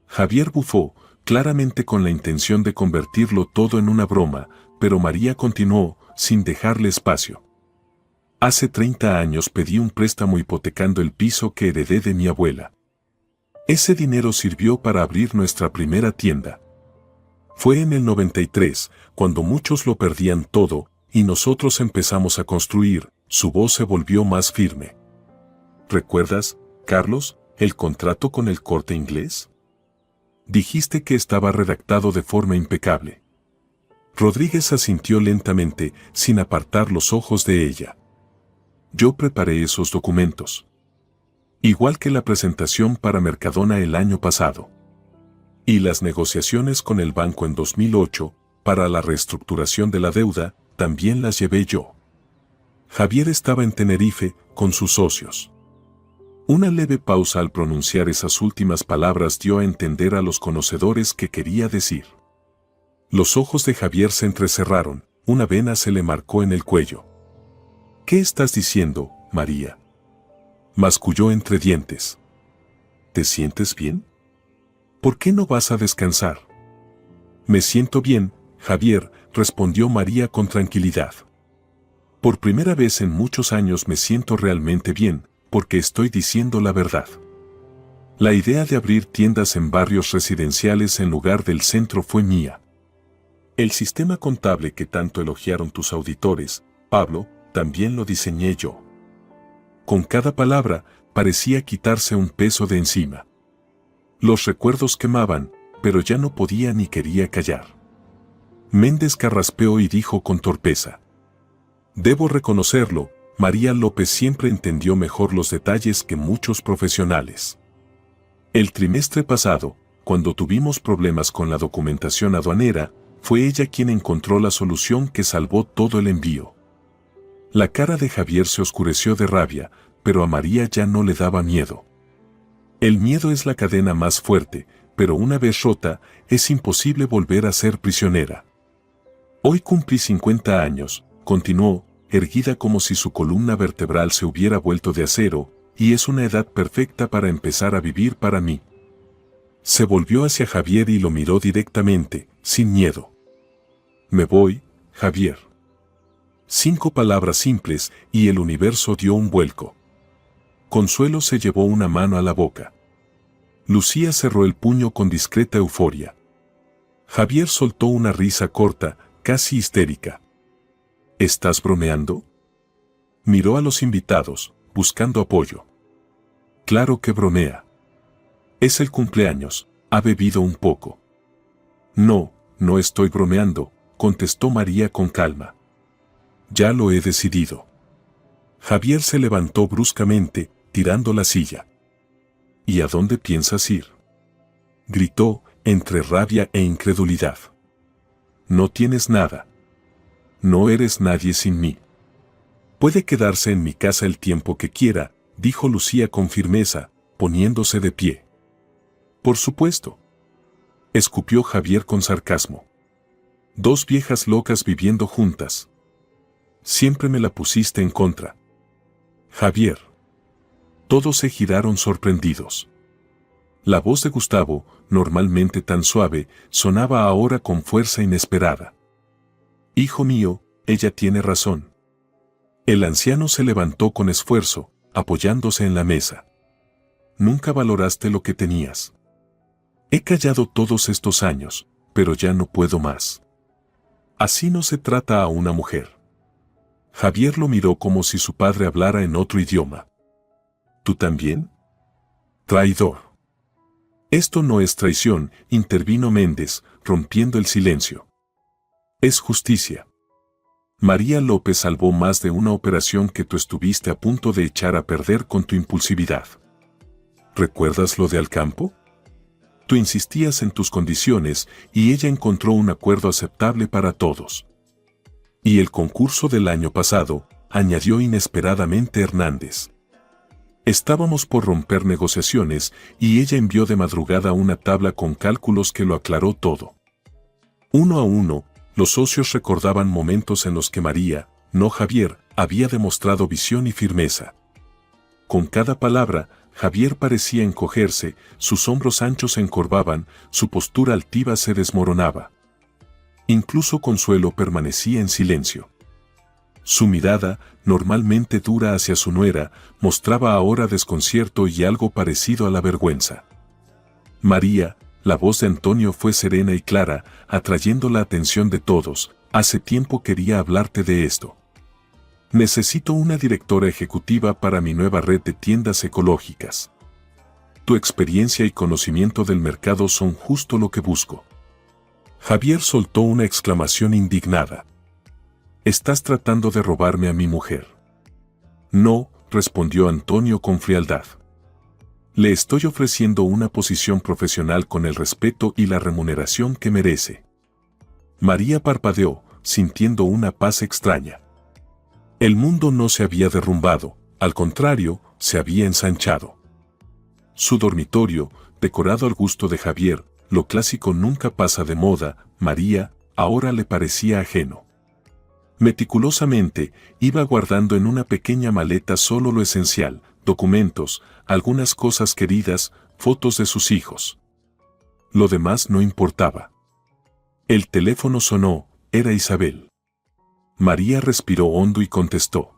B: Javier bufó, claramente con la intención de convertirlo todo en una broma, pero María continuó, sin dejarle espacio. Hace 30 años pedí un préstamo hipotecando el piso que heredé de mi abuela. Ese dinero sirvió para abrir nuestra primera tienda. Fue en el 93, cuando muchos lo perdían todo, y nosotros empezamos a construir. Su voz se volvió más firme. ¿Recuerdas, Carlos, el contrato con el Corte Inglés? Dijiste que estaba redactado de forma impecable. Rodríguez asintió lentamente, sin apartar los ojos de ella. Yo preparé esos documentos. Igual que la presentación para Mercadona el año pasado. Y las negociaciones con el banco en 2008, para la reestructuración de la deuda, también las llevé yo. Javier estaba en Tenerife, con sus socios. Una leve pausa al pronunciar esas últimas palabras dio a entender a los conocedores qué quería decir. Los ojos de Javier se entrecerraron, una vena se le marcó en el cuello. ¿Qué estás diciendo, María? Masculló entre dientes. ¿Te sientes bien? ¿Por qué no vas a descansar? Me siento bien, Javier, respondió María con tranquilidad. Por primera vez en muchos años me siento realmente bien, porque estoy diciendo la verdad. La idea de abrir tiendas en barrios residenciales en lugar del centro fue mía. El sistema contable que tanto elogiaron tus auditores, Pablo, también lo diseñé yo. Con cada palabra, parecía quitarse un peso de encima. Los recuerdos quemaban, pero ya no podía ni quería callar. Méndez carraspeó y dijo con torpeza. Debo reconocerlo, María López siempre entendió mejor los detalles que muchos profesionales. El trimestre pasado, cuando tuvimos problemas con la documentación aduanera, fue ella quien encontró la solución que salvó todo el envío. La cara de Javier se oscureció de rabia, pero a María ya no le daba miedo. El miedo es la cadena más fuerte, pero una vez rota, es imposible volver a ser prisionera. Hoy cumplí 50 años, continuó, erguida como si su columna vertebral se hubiera vuelto de acero, y es una edad perfecta para empezar a vivir para mí. Se volvió hacia Javier y lo miró directamente, sin miedo. Me voy, Javier. 5 palabras simples, y el universo dio un vuelco. Consuelo se llevó una mano a la boca. Lucía cerró el puño con discreta euforia. Javier soltó una risa corta, casi histérica. ¿Estás bromeando? Miró a los invitados, buscando apoyo. Claro que bromea. Es el cumpleaños, ha bebido un poco. No, no estoy bromeando, contestó María con calma. Ya lo he decidido. Javier se levantó bruscamente, tirando la silla. ¿Y a dónde piensas ir? Gritó, entre rabia e incredulidad. No tienes nada. No eres nadie sin mí. Puede quedarse en mi casa el tiempo que quiera, dijo Lucía con firmeza, poniéndose de pie. Por supuesto. Escupió Javier con sarcasmo. 2 viejas locas viviendo juntas. Siempre me la pusiste en contra. Javier. Todos se giraron sorprendidos. La voz de Gustavo, normalmente tan suave, sonaba ahora con fuerza inesperada. Hijo mío, ella tiene razón. El anciano se levantó con esfuerzo, apoyándose en la mesa. Nunca valoraste lo que tenías. He callado todos estos años, pero ya no puedo más. Así no se trata a una mujer. Javier lo miró como si su padre hablara en otro idioma. ¿Tú también? Traidor. Esto no es traición, intervino Méndez, rompiendo el silencio. Es justicia. María López salvó más de una operación que tú estuviste a punto de echar a perder con tu impulsividad. ¿Recuerdas lo de Alcampo? Tú insistías en tus condiciones y ella encontró un acuerdo aceptable para todos. Y el concurso del año pasado, añadió inesperadamente Hernández. Estábamos por romper negociaciones y ella envió de madrugada una tabla con cálculos que lo aclaró todo. 1 a 1, Los socios recordaban momentos en los que María, no Javier, había demostrado visión y firmeza. Con cada palabra, Javier parecía encogerse, sus hombros anchos se encorvaban, su postura altiva se desmoronaba. Incluso Consuelo permanecía en silencio. Su mirada, normalmente dura hacia su nuera, mostraba ahora desconcierto y algo parecido a la vergüenza. María, la voz de Antonio fue serena y clara, atrayendo la atención de todos. Hace tiempo quería hablarte de esto. Necesito una directora ejecutiva para mi nueva red de tiendas ecológicas. Tu experiencia y conocimiento del mercado son justo lo que busco. Javier soltó una exclamación indignada. Estás tratando de robarme a mi mujer. No, respondió Antonio con frialdad. Le estoy ofreciendo una posición profesional con el respeto y la remuneración que merece. María parpadeó, sintiendo una paz extraña. El mundo no se había derrumbado, al contrario, se había ensanchado. Su dormitorio, decorado al gusto de Javier, lo clásico nunca pasa de moda, María, ahora le parecía ajeno. Meticulosamente, iba guardando en una pequeña maleta solo lo esencial, documentos, algunas cosas queridas, fotos de sus hijos. Lo demás no importaba. El teléfono sonó, era Isabel. María respiró hondo y contestó.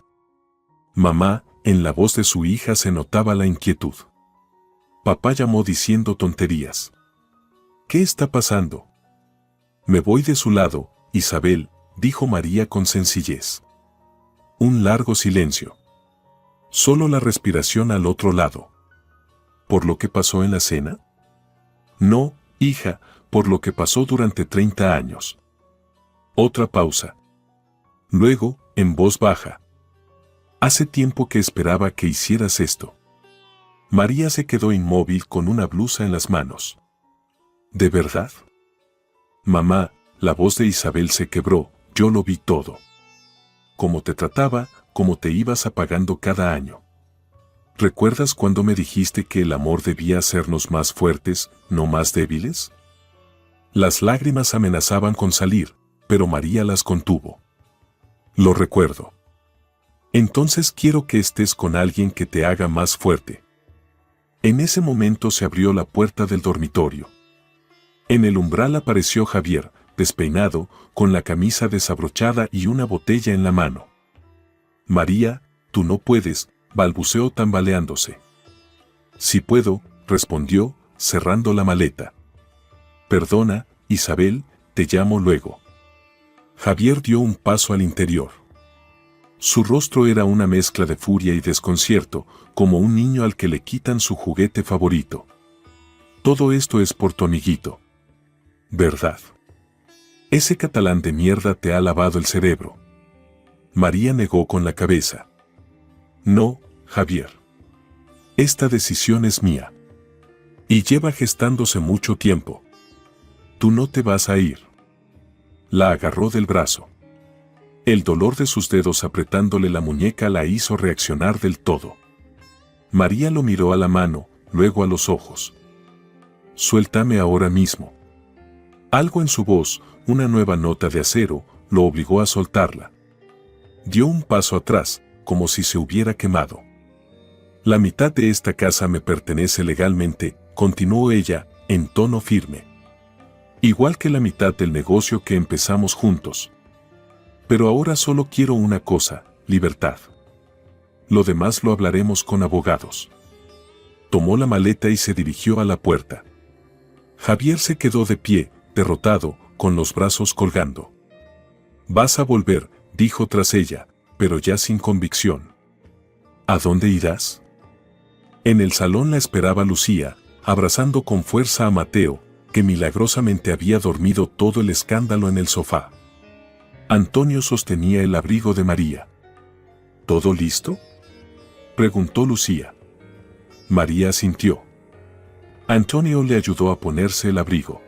B: Mamá, en la voz de su hija se notaba la inquietud. Papá llamó diciendo tonterías. ¿Qué está pasando? Me voy de su lado, Isabel, dijo María con sencillez. Un largo silencio. Solo la respiración al otro lado. ¿Por lo que pasó en la cena? No, hija, por lo que pasó durante 30 años. Otra pausa. Luego, en voz baja. Hace tiempo que esperaba que hicieras esto. María se quedó inmóvil con una blusa en las manos. ¿De verdad? Mamá, la voz de Isabel se quebró, yo lo vi todo. Cómo te trataba, cómo te ibas apagando cada año. ¿Recuerdas cuando me dijiste que el amor debía hacernos más fuertes, no más débiles? Las lágrimas amenazaban con salir, pero María las contuvo. Lo recuerdo. Entonces quiero que estés con alguien que te haga más fuerte. En ese momento se abrió la puerta del dormitorio. En el umbral apareció Javier, despeinado, con la camisa desabrochada y una botella en la mano. María, tú no puedes, balbuceó tambaleándose. Sí puedo, respondió, cerrando la maleta. Perdona, Isabel, te llamo luego. Javier dio un paso al interior. Su rostro era una mezcla de furia y desconcierto, como un niño al que le quitan su juguete favorito. Todo esto es por tu amiguito. ¿Verdad? Ese catalán de mierda te ha lavado el cerebro. María negó con la cabeza. No, Javier. Esta decisión es mía. Y lleva gestándose mucho tiempo. Tú no te vas a ir. La agarró del brazo. El dolor de sus dedos apretándole la muñeca la hizo reaccionar del todo. María lo miró a la mano, luego a los ojos. Suéltame ahora mismo. Algo en su voz, una nueva nota de acero, lo obligó a soltarla. Dio un paso atrás, como si se hubiera quemado. La mitad de esta casa me pertenece legalmente, continuó ella, en tono firme. Igual que la mitad del negocio que empezamos juntos. Pero ahora solo quiero una cosa, libertad. Lo demás lo hablaremos con abogados. Tomó la maleta y se dirigió a la puerta. Javier se quedó de pie, derrotado, con los brazos colgando. Vas a volver, dijo tras ella, pero ya sin convicción. ¿A dónde irás? En el salón la esperaba Lucía, abrazando con fuerza a Mateo, que milagrosamente había dormido todo el escándalo en el sofá. Antonio sostenía el abrigo de María. ¿Todo listo?, preguntó Lucía. María asintió. Antonio le ayudó a ponerse el abrigo.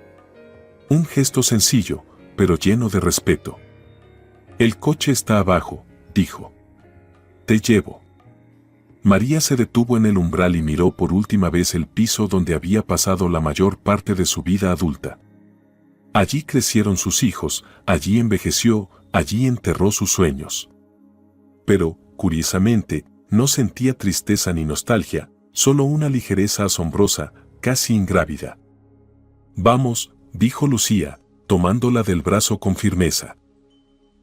B: Un gesto sencillo, pero lleno de respeto. El coche está abajo, dijo. Te llevo. María se detuvo en el umbral y miró por última vez el piso donde había pasado la mayor parte de su vida adulta. Allí crecieron sus hijos, allí envejeció, allí enterró sus sueños. Pero, curiosamente, no sentía tristeza ni nostalgia, solo una ligereza asombrosa, casi ingrávida. Vamos, dijo Lucía, tomándola del brazo con firmeza.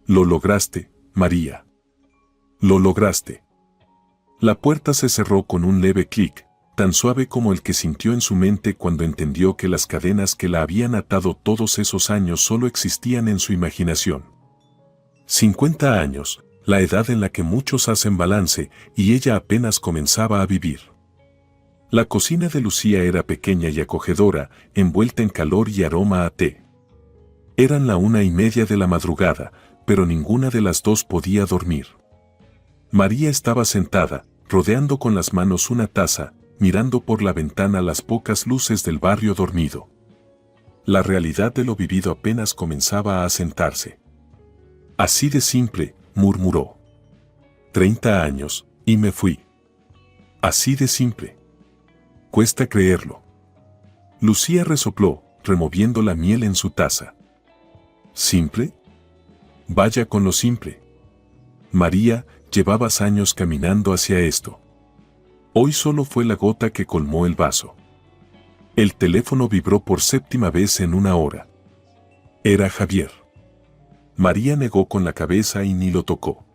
B: Lo lograste, María. Lo lograste. La puerta se cerró con un leve clic, tan suave como el que sintió en su mente cuando entendió que las cadenas que la habían atado todos esos años solo existían en su imaginación. 50 años, la edad en la que muchos hacen balance, y ella apenas comenzaba a vivir. La cocina de Lucía era pequeña y acogedora, envuelta en calor y aroma a té. Eran la 1:30 de la madrugada, pero ninguna de las dos podía dormir. María estaba sentada, rodeando con las manos una taza, mirando por la ventana las pocas luces del barrio dormido. La realidad de lo vivido apenas comenzaba a asentarse. Así de simple, murmuró. 30 años, y me fui. Así de simple. Cuesta creerlo. Lucía resopló, removiendo la miel en su taza. ¿Simple? Vaya con lo simple. María, llevabas años caminando hacia esto. Hoy solo fue la gota que colmó el vaso. El teléfono vibró por 7ª vez en una hora. Era Javier. María negó con la cabeza y ni lo tocó.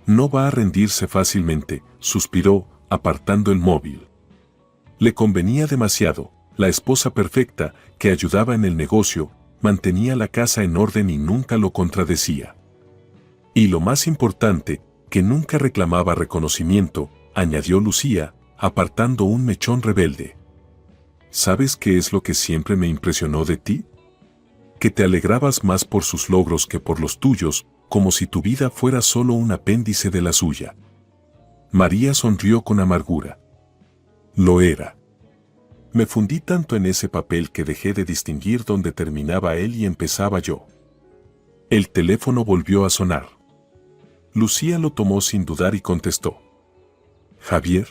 B: No va a rendirse fácilmente, suspiró, apartando el móvil. Le convenía demasiado, la esposa perfecta, que ayudaba en el negocio, mantenía la casa en orden y nunca lo contradecía. Y lo más importante, que nunca reclamaba reconocimiento, añadió Lucía, apartando un mechón rebelde. ¿Sabes qué es lo que siempre me impresionó de ti? Que te alegrabas más por sus logros que por los tuyos, como si tu vida fuera solo un apéndice de la suya. María sonrió con amargura. Lo era. Me fundí tanto en ese papel que dejé de distinguir dónde terminaba él y empezaba yo. El teléfono volvió a sonar. Lucía lo tomó sin dudar y contestó. ¿Javier?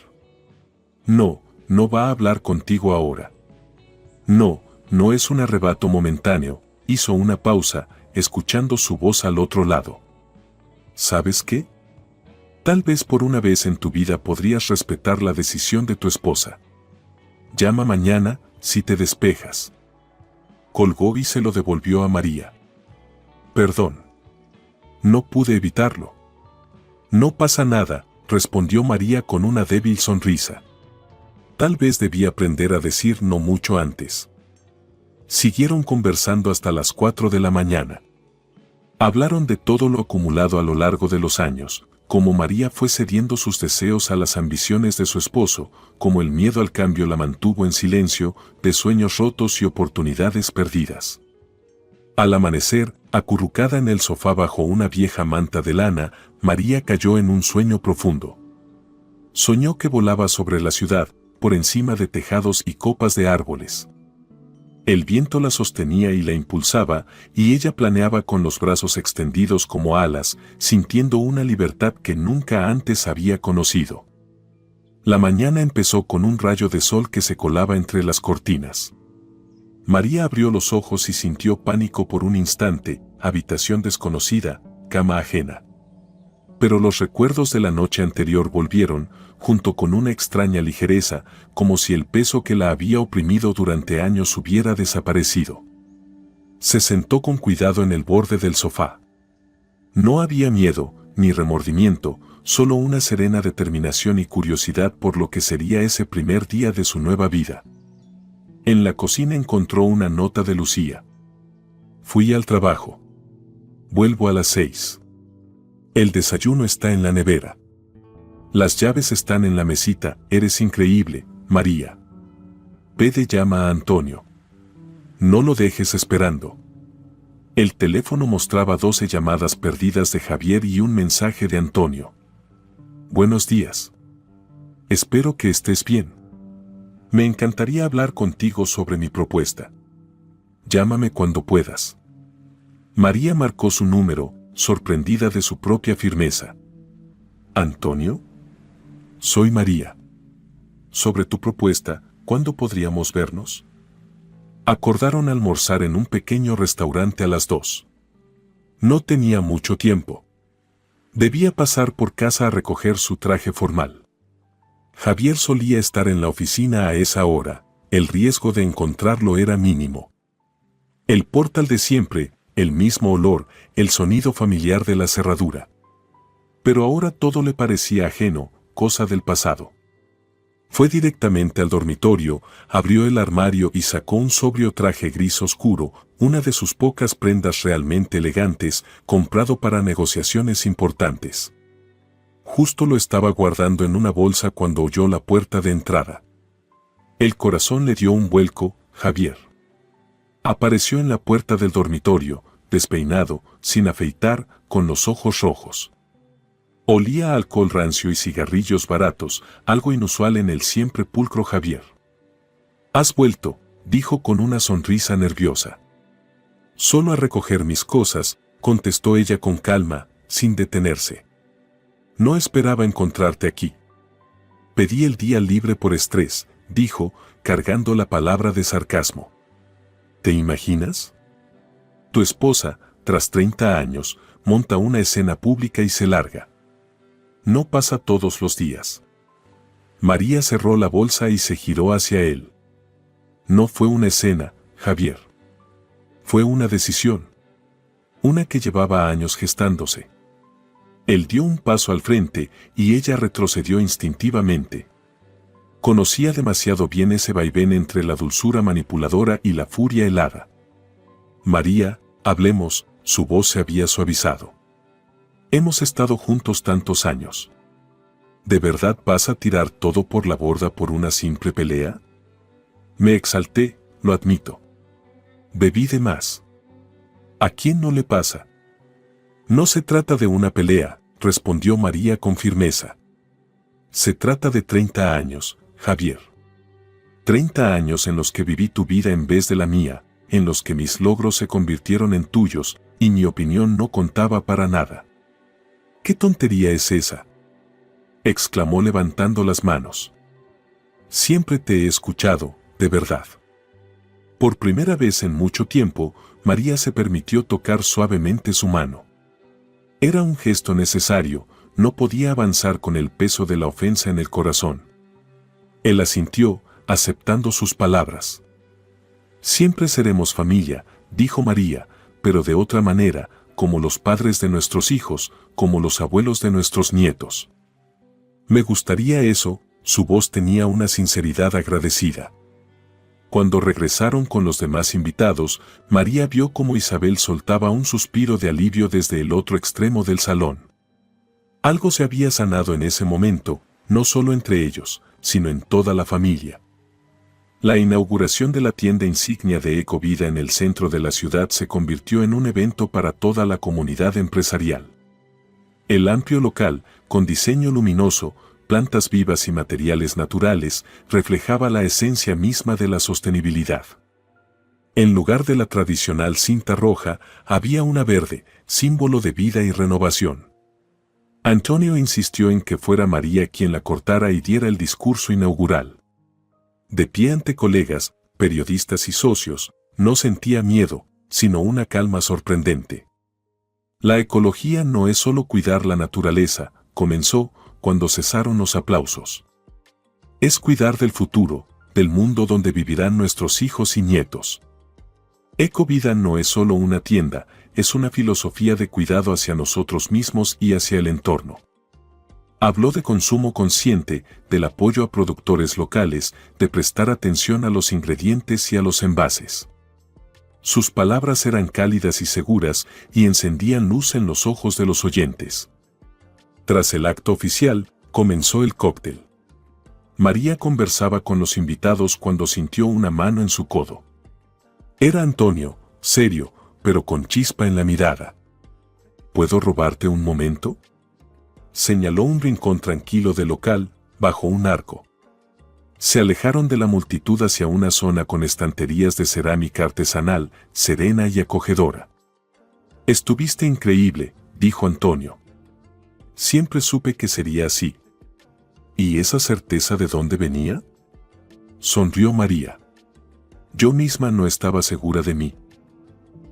B: No, no va a hablar contigo ahora. No, no es un arrebato momentáneo, hizo una pausa, escuchando su voz al otro lado. ¿Sabes qué? Tal vez por una vez en tu vida podrías respetar la decisión de tu esposa. Llama mañana, si te despejas. Colgó y se lo devolvió a María. Perdón. No pude evitarlo. No pasa nada, respondió María con una débil sonrisa. Tal vez debí aprender a decir no mucho antes. Siguieron conversando hasta las 4 de la mañana. Hablaron de todo lo acumulado a lo largo de los años, cómo María fue cediendo sus deseos a las ambiciones de su esposo, cómo el miedo al cambio la mantuvo en silencio, de sueños rotos y oportunidades perdidas. Al amanecer, acurrucada en el sofá bajo una vieja manta de lana, María cayó en un sueño profundo. Soñó que volaba sobre la ciudad, por encima de tejados y copas de árboles. El viento la sostenía y la impulsaba, y ella planeaba con los brazos extendidos como alas, sintiendo una libertad que nunca antes había conocido. La mañana empezó con un rayo de sol que se colaba entre las cortinas. María abrió los ojos y sintió pánico por un instante, habitación desconocida, cama ajena. Pero los recuerdos de la noche anterior volvieron, junto con una extraña ligereza, como si el peso que la había oprimido durante años hubiera desaparecido. Se sentó con cuidado en el borde del sofá. No había miedo, ni remordimiento, solo una serena determinación y curiosidad por lo que sería ese primer día de su nueva vida. En la cocina encontró una nota de Lucía. Fui al trabajo. Vuelvo a las 6. El desayuno está en la nevera. Las llaves están en la mesita. Eres increíble, María. Pede llama a Antonio. No lo dejes esperando. El teléfono mostraba 12 llamadas perdidas de Javier y un mensaje de Antonio. Buenos días. Espero que estés bien. Me encantaría hablar contigo sobre mi propuesta. Llámame cuando puedas. María marcó su número, sorprendida de su propia firmeza. ¿Antonio? Soy María. Sobre tu propuesta, ¿cuándo podríamos vernos? Acordaron almorzar en un pequeño restaurante a las 2. No tenía mucho tiempo. Debía pasar por casa a recoger su traje formal. Javier solía estar en la oficina a esa hora, el riesgo de encontrarlo era mínimo. El portal de siempre, el mismo olor, el sonido familiar de la cerradura. Pero ahora todo le parecía ajeno, cosa del pasado. Fue directamente al dormitorio, abrió el armario y sacó un sobrio traje gris oscuro, una de sus pocas prendas realmente elegantes, comprado para negociaciones importantes. Justo lo estaba guardando en una bolsa cuando oyó la puerta de entrada. El corazón le dio un vuelco. Javier apareció en la puerta del dormitorio, despeinado, sin afeitar, con los ojos rojos. Olía a alcohol rancio y cigarrillos baratos, algo inusual en el siempre pulcro Javier. «¿Has vuelto?», dijo con una sonrisa nerviosa. «Solo a recoger mis cosas», contestó ella con calma, sin detenerse. «No esperaba encontrarte aquí». «Pedí el día libre por estrés», dijo, cargando la palabra de sarcasmo. «¿Te imaginas? Tu esposa, tras 30 años, monta una escena pública y se larga. No pasa todos los días». María cerró la bolsa y se giró hacia él. «No fue una escena, Javier. Fue una decisión. Una que llevaba años gestándose». Él dio un paso al frente y ella retrocedió instintivamente. Conocía demasiado bien ese vaivén entre la dulzura manipuladora y la furia helada. «María, hablemos», su voz se había suavizado. «Hemos estado juntos tantos años. ¿De verdad vas a tirar todo por la borda por una simple pelea?» Me exalté, lo admito. Bebí de más. ¿A quién no le pasa? «No se trata de una pelea», respondió María con firmeza. «Se trata de 30 años, Javier. 30 años en los que viví tu vida en vez de la mía, en los que mis logros se convirtieron en tuyos, y mi opinión no contaba para nada». «¿Qué tontería es esa?», exclamó levantando las manos. «Siempre te he escuchado, de verdad». Por primera vez en mucho tiempo, María se permitió tocar suavemente su mano. Era un gesto necesario, no podía avanzar con el peso de la ofensa en el corazón. Él asintió, aceptando sus palabras. «Siempre seremos familia», dijo María, «pero de otra manera, como los padres de nuestros hijos, como los abuelos de nuestros nietos». «Me gustaría eso», su voz tenía una sinceridad agradecida. Cuando regresaron con los demás invitados, María vio cómo Isabel soltaba un suspiro de alivio desde el otro extremo del salón. Algo se había sanado en ese momento, no solo entre ellos, sino en toda la familia. La inauguración de la tienda insignia de Ecovida en el centro de la ciudad se convirtió en un evento para toda la comunidad empresarial. El amplio local, con diseño luminoso, plantas vivas y materiales naturales, reflejaba la esencia misma de la sostenibilidad. En lugar de la tradicional cinta roja, había una verde, símbolo de vida y renovación. Antonio insistió en que fuera María quien la cortara y diera el discurso inaugural. De pie ante colegas, periodistas y socios, no sentía miedo, sino una calma sorprendente. «La ecología no es solo cuidar la naturaleza», comenzó, cuando cesaron los aplausos. «Es cuidar del futuro, del mundo donde vivirán nuestros hijos y nietos». Ecovida no es solo una tienda, es una filosofía de cuidado hacia nosotros mismos y hacia el entorno. Habló de consumo consciente, del apoyo a productores locales, de prestar atención a los ingredientes y a los envases. Sus palabras eran cálidas y seguras y encendían luz en los ojos de los oyentes. Tras el acto oficial, comenzó el cóctel. María conversaba con los invitados cuando sintió una mano en su codo. Era Antonio, serio, pero con chispa en la mirada. «¿Puedo robarte un momento?», señaló un rincón tranquilo del local, bajo un arco. Se alejaron de la multitud hacia una zona con estanterías de cerámica artesanal, serena y acogedora. «Estuviste increíble», dijo Antonio. «Siempre supe que sería así». «¿Y esa certeza de dónde venía?», sonrió María. Yo misma no estaba segura de mí.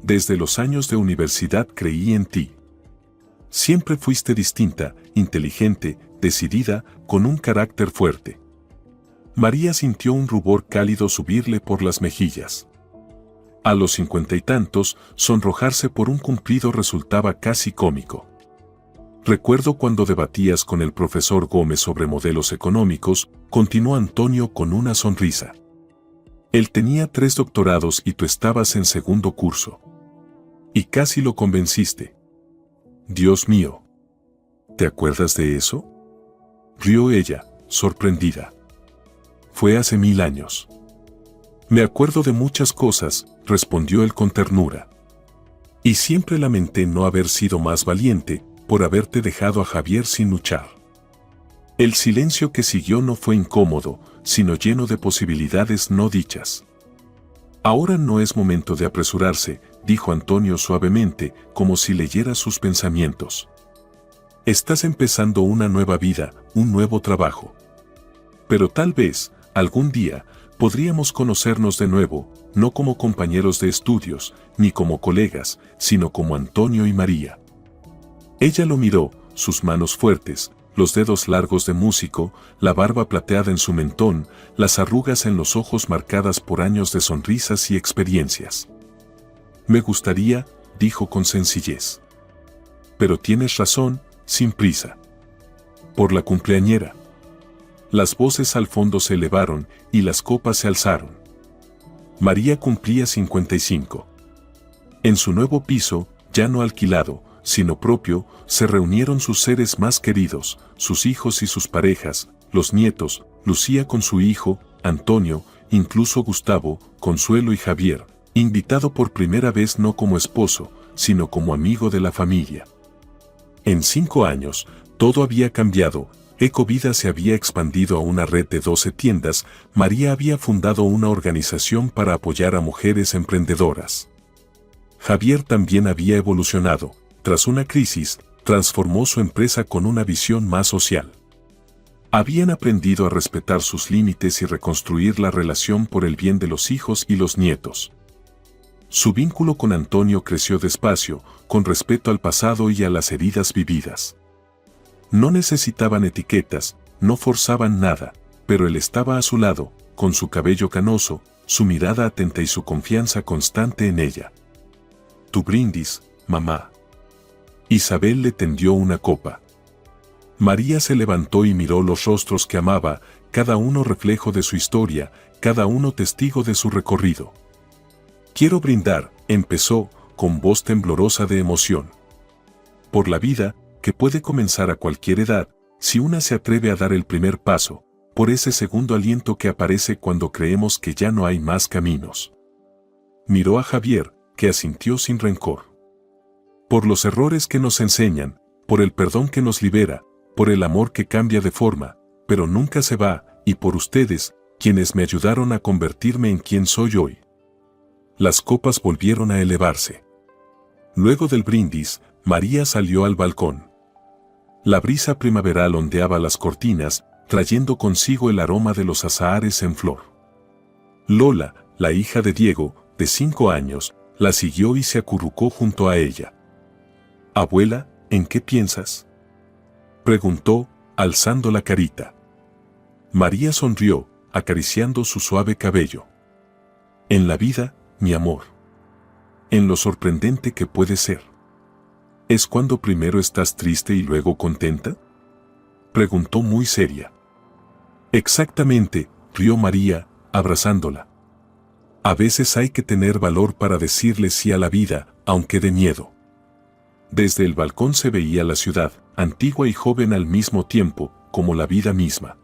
B: Desde los años de universidad creí en ti. Siempre fuiste distinta, inteligente, decidida, con un carácter fuerte. María sintió un rubor cálido subirle por las mejillas. A los 50 y tantos, sonrojarse por un cumplido resultaba casi cómico. Recuerdo cuando debatías con el profesor Gómez sobre modelos económicos, continuó Antonio con una sonrisa. Él tenía 3 doctorados y tú estabas en segundo curso. Y casi lo convenciste. Dios mío. ¿Te acuerdas de eso? Rió ella, sorprendida. Fue hace 1000 años. Me acuerdo de muchas cosas, respondió él con ternura. Y siempre lamenté no haber sido más valiente, por haberte dejado a Javier sin luchar. El silencio que siguió no fue incómodo, sino lleno de posibilidades no dichas. Ahora no es momento de apresurarse, dijo Antonio suavemente, como si leyera sus pensamientos. Estás empezando una nueva vida, un nuevo trabajo. Pero tal vez, algún día, podríamos conocernos de nuevo, no como compañeros de estudios, ni como colegas, sino como Antonio y María. Ella lo miró, sus manos fuertes, los dedos largos de músico, la barba plateada en su mentón, las arrugas en los ojos marcadas por años de sonrisas y experiencias. Me gustaría, dijo con sencillez. Pero tienes razón, sin prisa. Por la cumpleañera. Las voces al fondo se elevaron y las copas se alzaron. María cumplía 55. En su nuevo piso, ya no alquilado, sino propio, se reunieron sus seres más queridos, sus hijos y sus parejas, los nietos, Lucía con su hijo, Antonio, incluso Gustavo, Consuelo y Javier, invitado por primera vez no como esposo, sino como amigo de la familia. En 5 años, todo había cambiado. Ecovida se había expandido a una red de 12 tiendas, María había fundado una organización para apoyar a mujeres emprendedoras. Javier también había evolucionado. Tras una crisis, transformó su empresa con una visión más social. Habían aprendido a respetar sus límites y reconstruir la relación por el bien de los hijos y los nietos. Su vínculo con Antonio creció despacio, con respeto al pasado y a las heridas vividas. No necesitaban etiquetas, no forzaban nada, pero él estaba a su lado, con su cabello canoso, su mirada atenta y su confianza constante en ella. Tu brindis, mamá. Isabel le tendió una copa. María se levantó y miró los rostros que amaba, cada uno reflejo de su historia, cada uno testigo de su recorrido. Quiero brindar, empezó, con voz temblorosa de emoción. Por la vida, que puede comenzar a cualquier edad, si una se atreve a dar el primer paso, por ese segundo aliento que aparece cuando creemos que ya no hay más caminos. Miró a Javier, que asintió sin rencor. Por los errores que nos enseñan, por el perdón que nos libera, por el amor que cambia de forma, pero nunca se va, y por ustedes, quienes me ayudaron a convertirme en quien soy hoy. Las copas volvieron a elevarse. Luego del brindis, María salió al balcón. La brisa primaveral ondeaba las cortinas, trayendo consigo el aroma de los azahares en flor. Lola, la hija de Diego, de 5 años, la siguió y se acurrucó junto a ella. «Abuela, ¿en qué piensas?», preguntó, alzando la carita. María sonrió, acariciando su suave cabello. «En la vida, mi amor. En lo sorprendente que puede ser». «¿Es cuando primero estás triste y luego contenta?», preguntó muy seria. «Exactamente», rió María, abrazándola. «A veces hay que tener valor para decirle sí a la vida, aunque de miedo». Desde el balcón se veía la ciudad, antigua y joven al mismo tiempo, como la vida misma.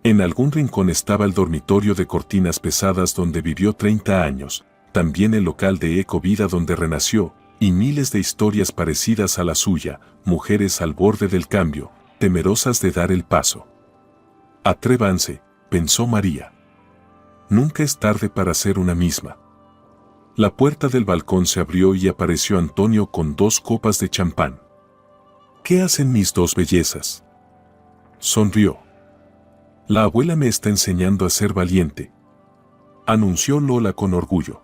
B: En algún rincón estaba el dormitorio de cortinas pesadas donde vivió 30 años, también el local de Ecovida donde renació, y miles de historias parecidas a la suya, mujeres al borde del cambio, temerosas de dar el paso. «Atrévanse», pensó María. «Nunca es tarde para ser una misma». La puerta del balcón se abrió y apareció Antonio con 2 copas de champán. «¿Qué hacen mis 2 bellezas?», sonrió. «La abuela me está enseñando a ser valiente». anunció Lola con orgullo.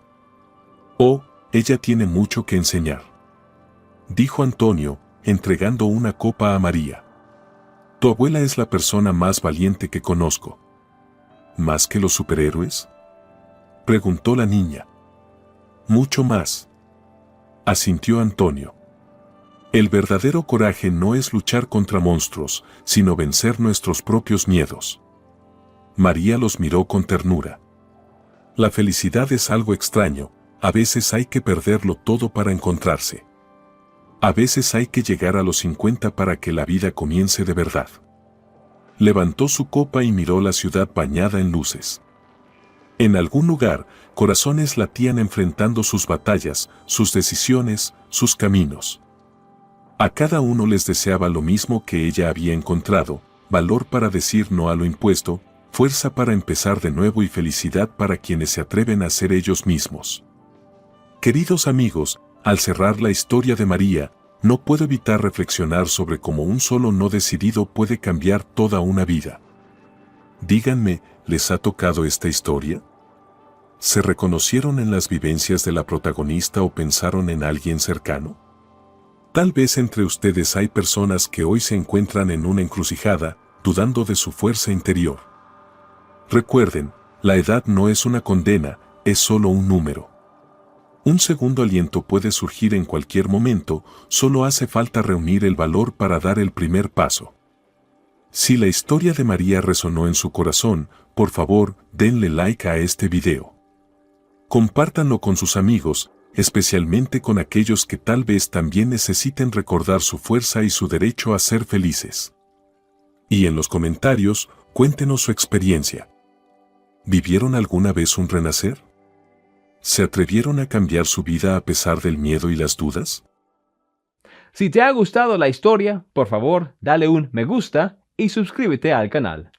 B: Oh, ella tiene mucho que enseñar, dijo Antonio, entregando una copa a María. Tu abuela es la persona más valiente que conozco. ¿Más que los superhéroes?, preguntó la niña. Mucho más, asintió Antonio. El verdadero coraje no es luchar contra monstruos, sino vencer nuestros propios miedos. María los miró con ternura. La felicidad es algo extraño, a veces hay que perderlo todo para encontrarse. A veces hay que llegar a los 50 para que la vida comience de verdad. Levantó su copa y miró la ciudad bañada en luces. En algún lugar, corazones latían enfrentando sus batallas, sus decisiones, sus caminos. A cada uno les deseaba lo mismo que ella había encontrado: valor para decir no a lo impuesto, fuerza para empezar de nuevo y felicidad para quienes se atreven a ser ellos mismos. Queridos amigos, al cerrar la historia de María, no puedo evitar reflexionar sobre cómo un solo no decidido puede cambiar toda una vida. Díganme, ¿les ha tocado esta historia? ¿Se reconocieron en las vivencias de la protagonista o pensaron en alguien cercano? Tal vez entre ustedes hay personas que hoy se encuentran en una encrucijada, dudando de su fuerza interior. Recuerden, la edad no es una condena, es solo un número. Un segundo aliento puede surgir en cualquier momento, solo hace falta reunir el valor para dar el primer paso. Si la historia de María resonó en su corazón, por favor, denle like a este video. Compártanlo con sus amigos, especialmente con aquellos que tal vez también necesiten recordar su fuerza y su derecho a ser felices. Y en los comentarios, cuéntenos su experiencia. ¿Vivieron alguna vez un renacer? ¿Se atrevieron a cambiar su vida a pesar del miedo y las dudas?
A: Si te ha gustado la historia, por favor, dale un me gusta y suscríbete al canal.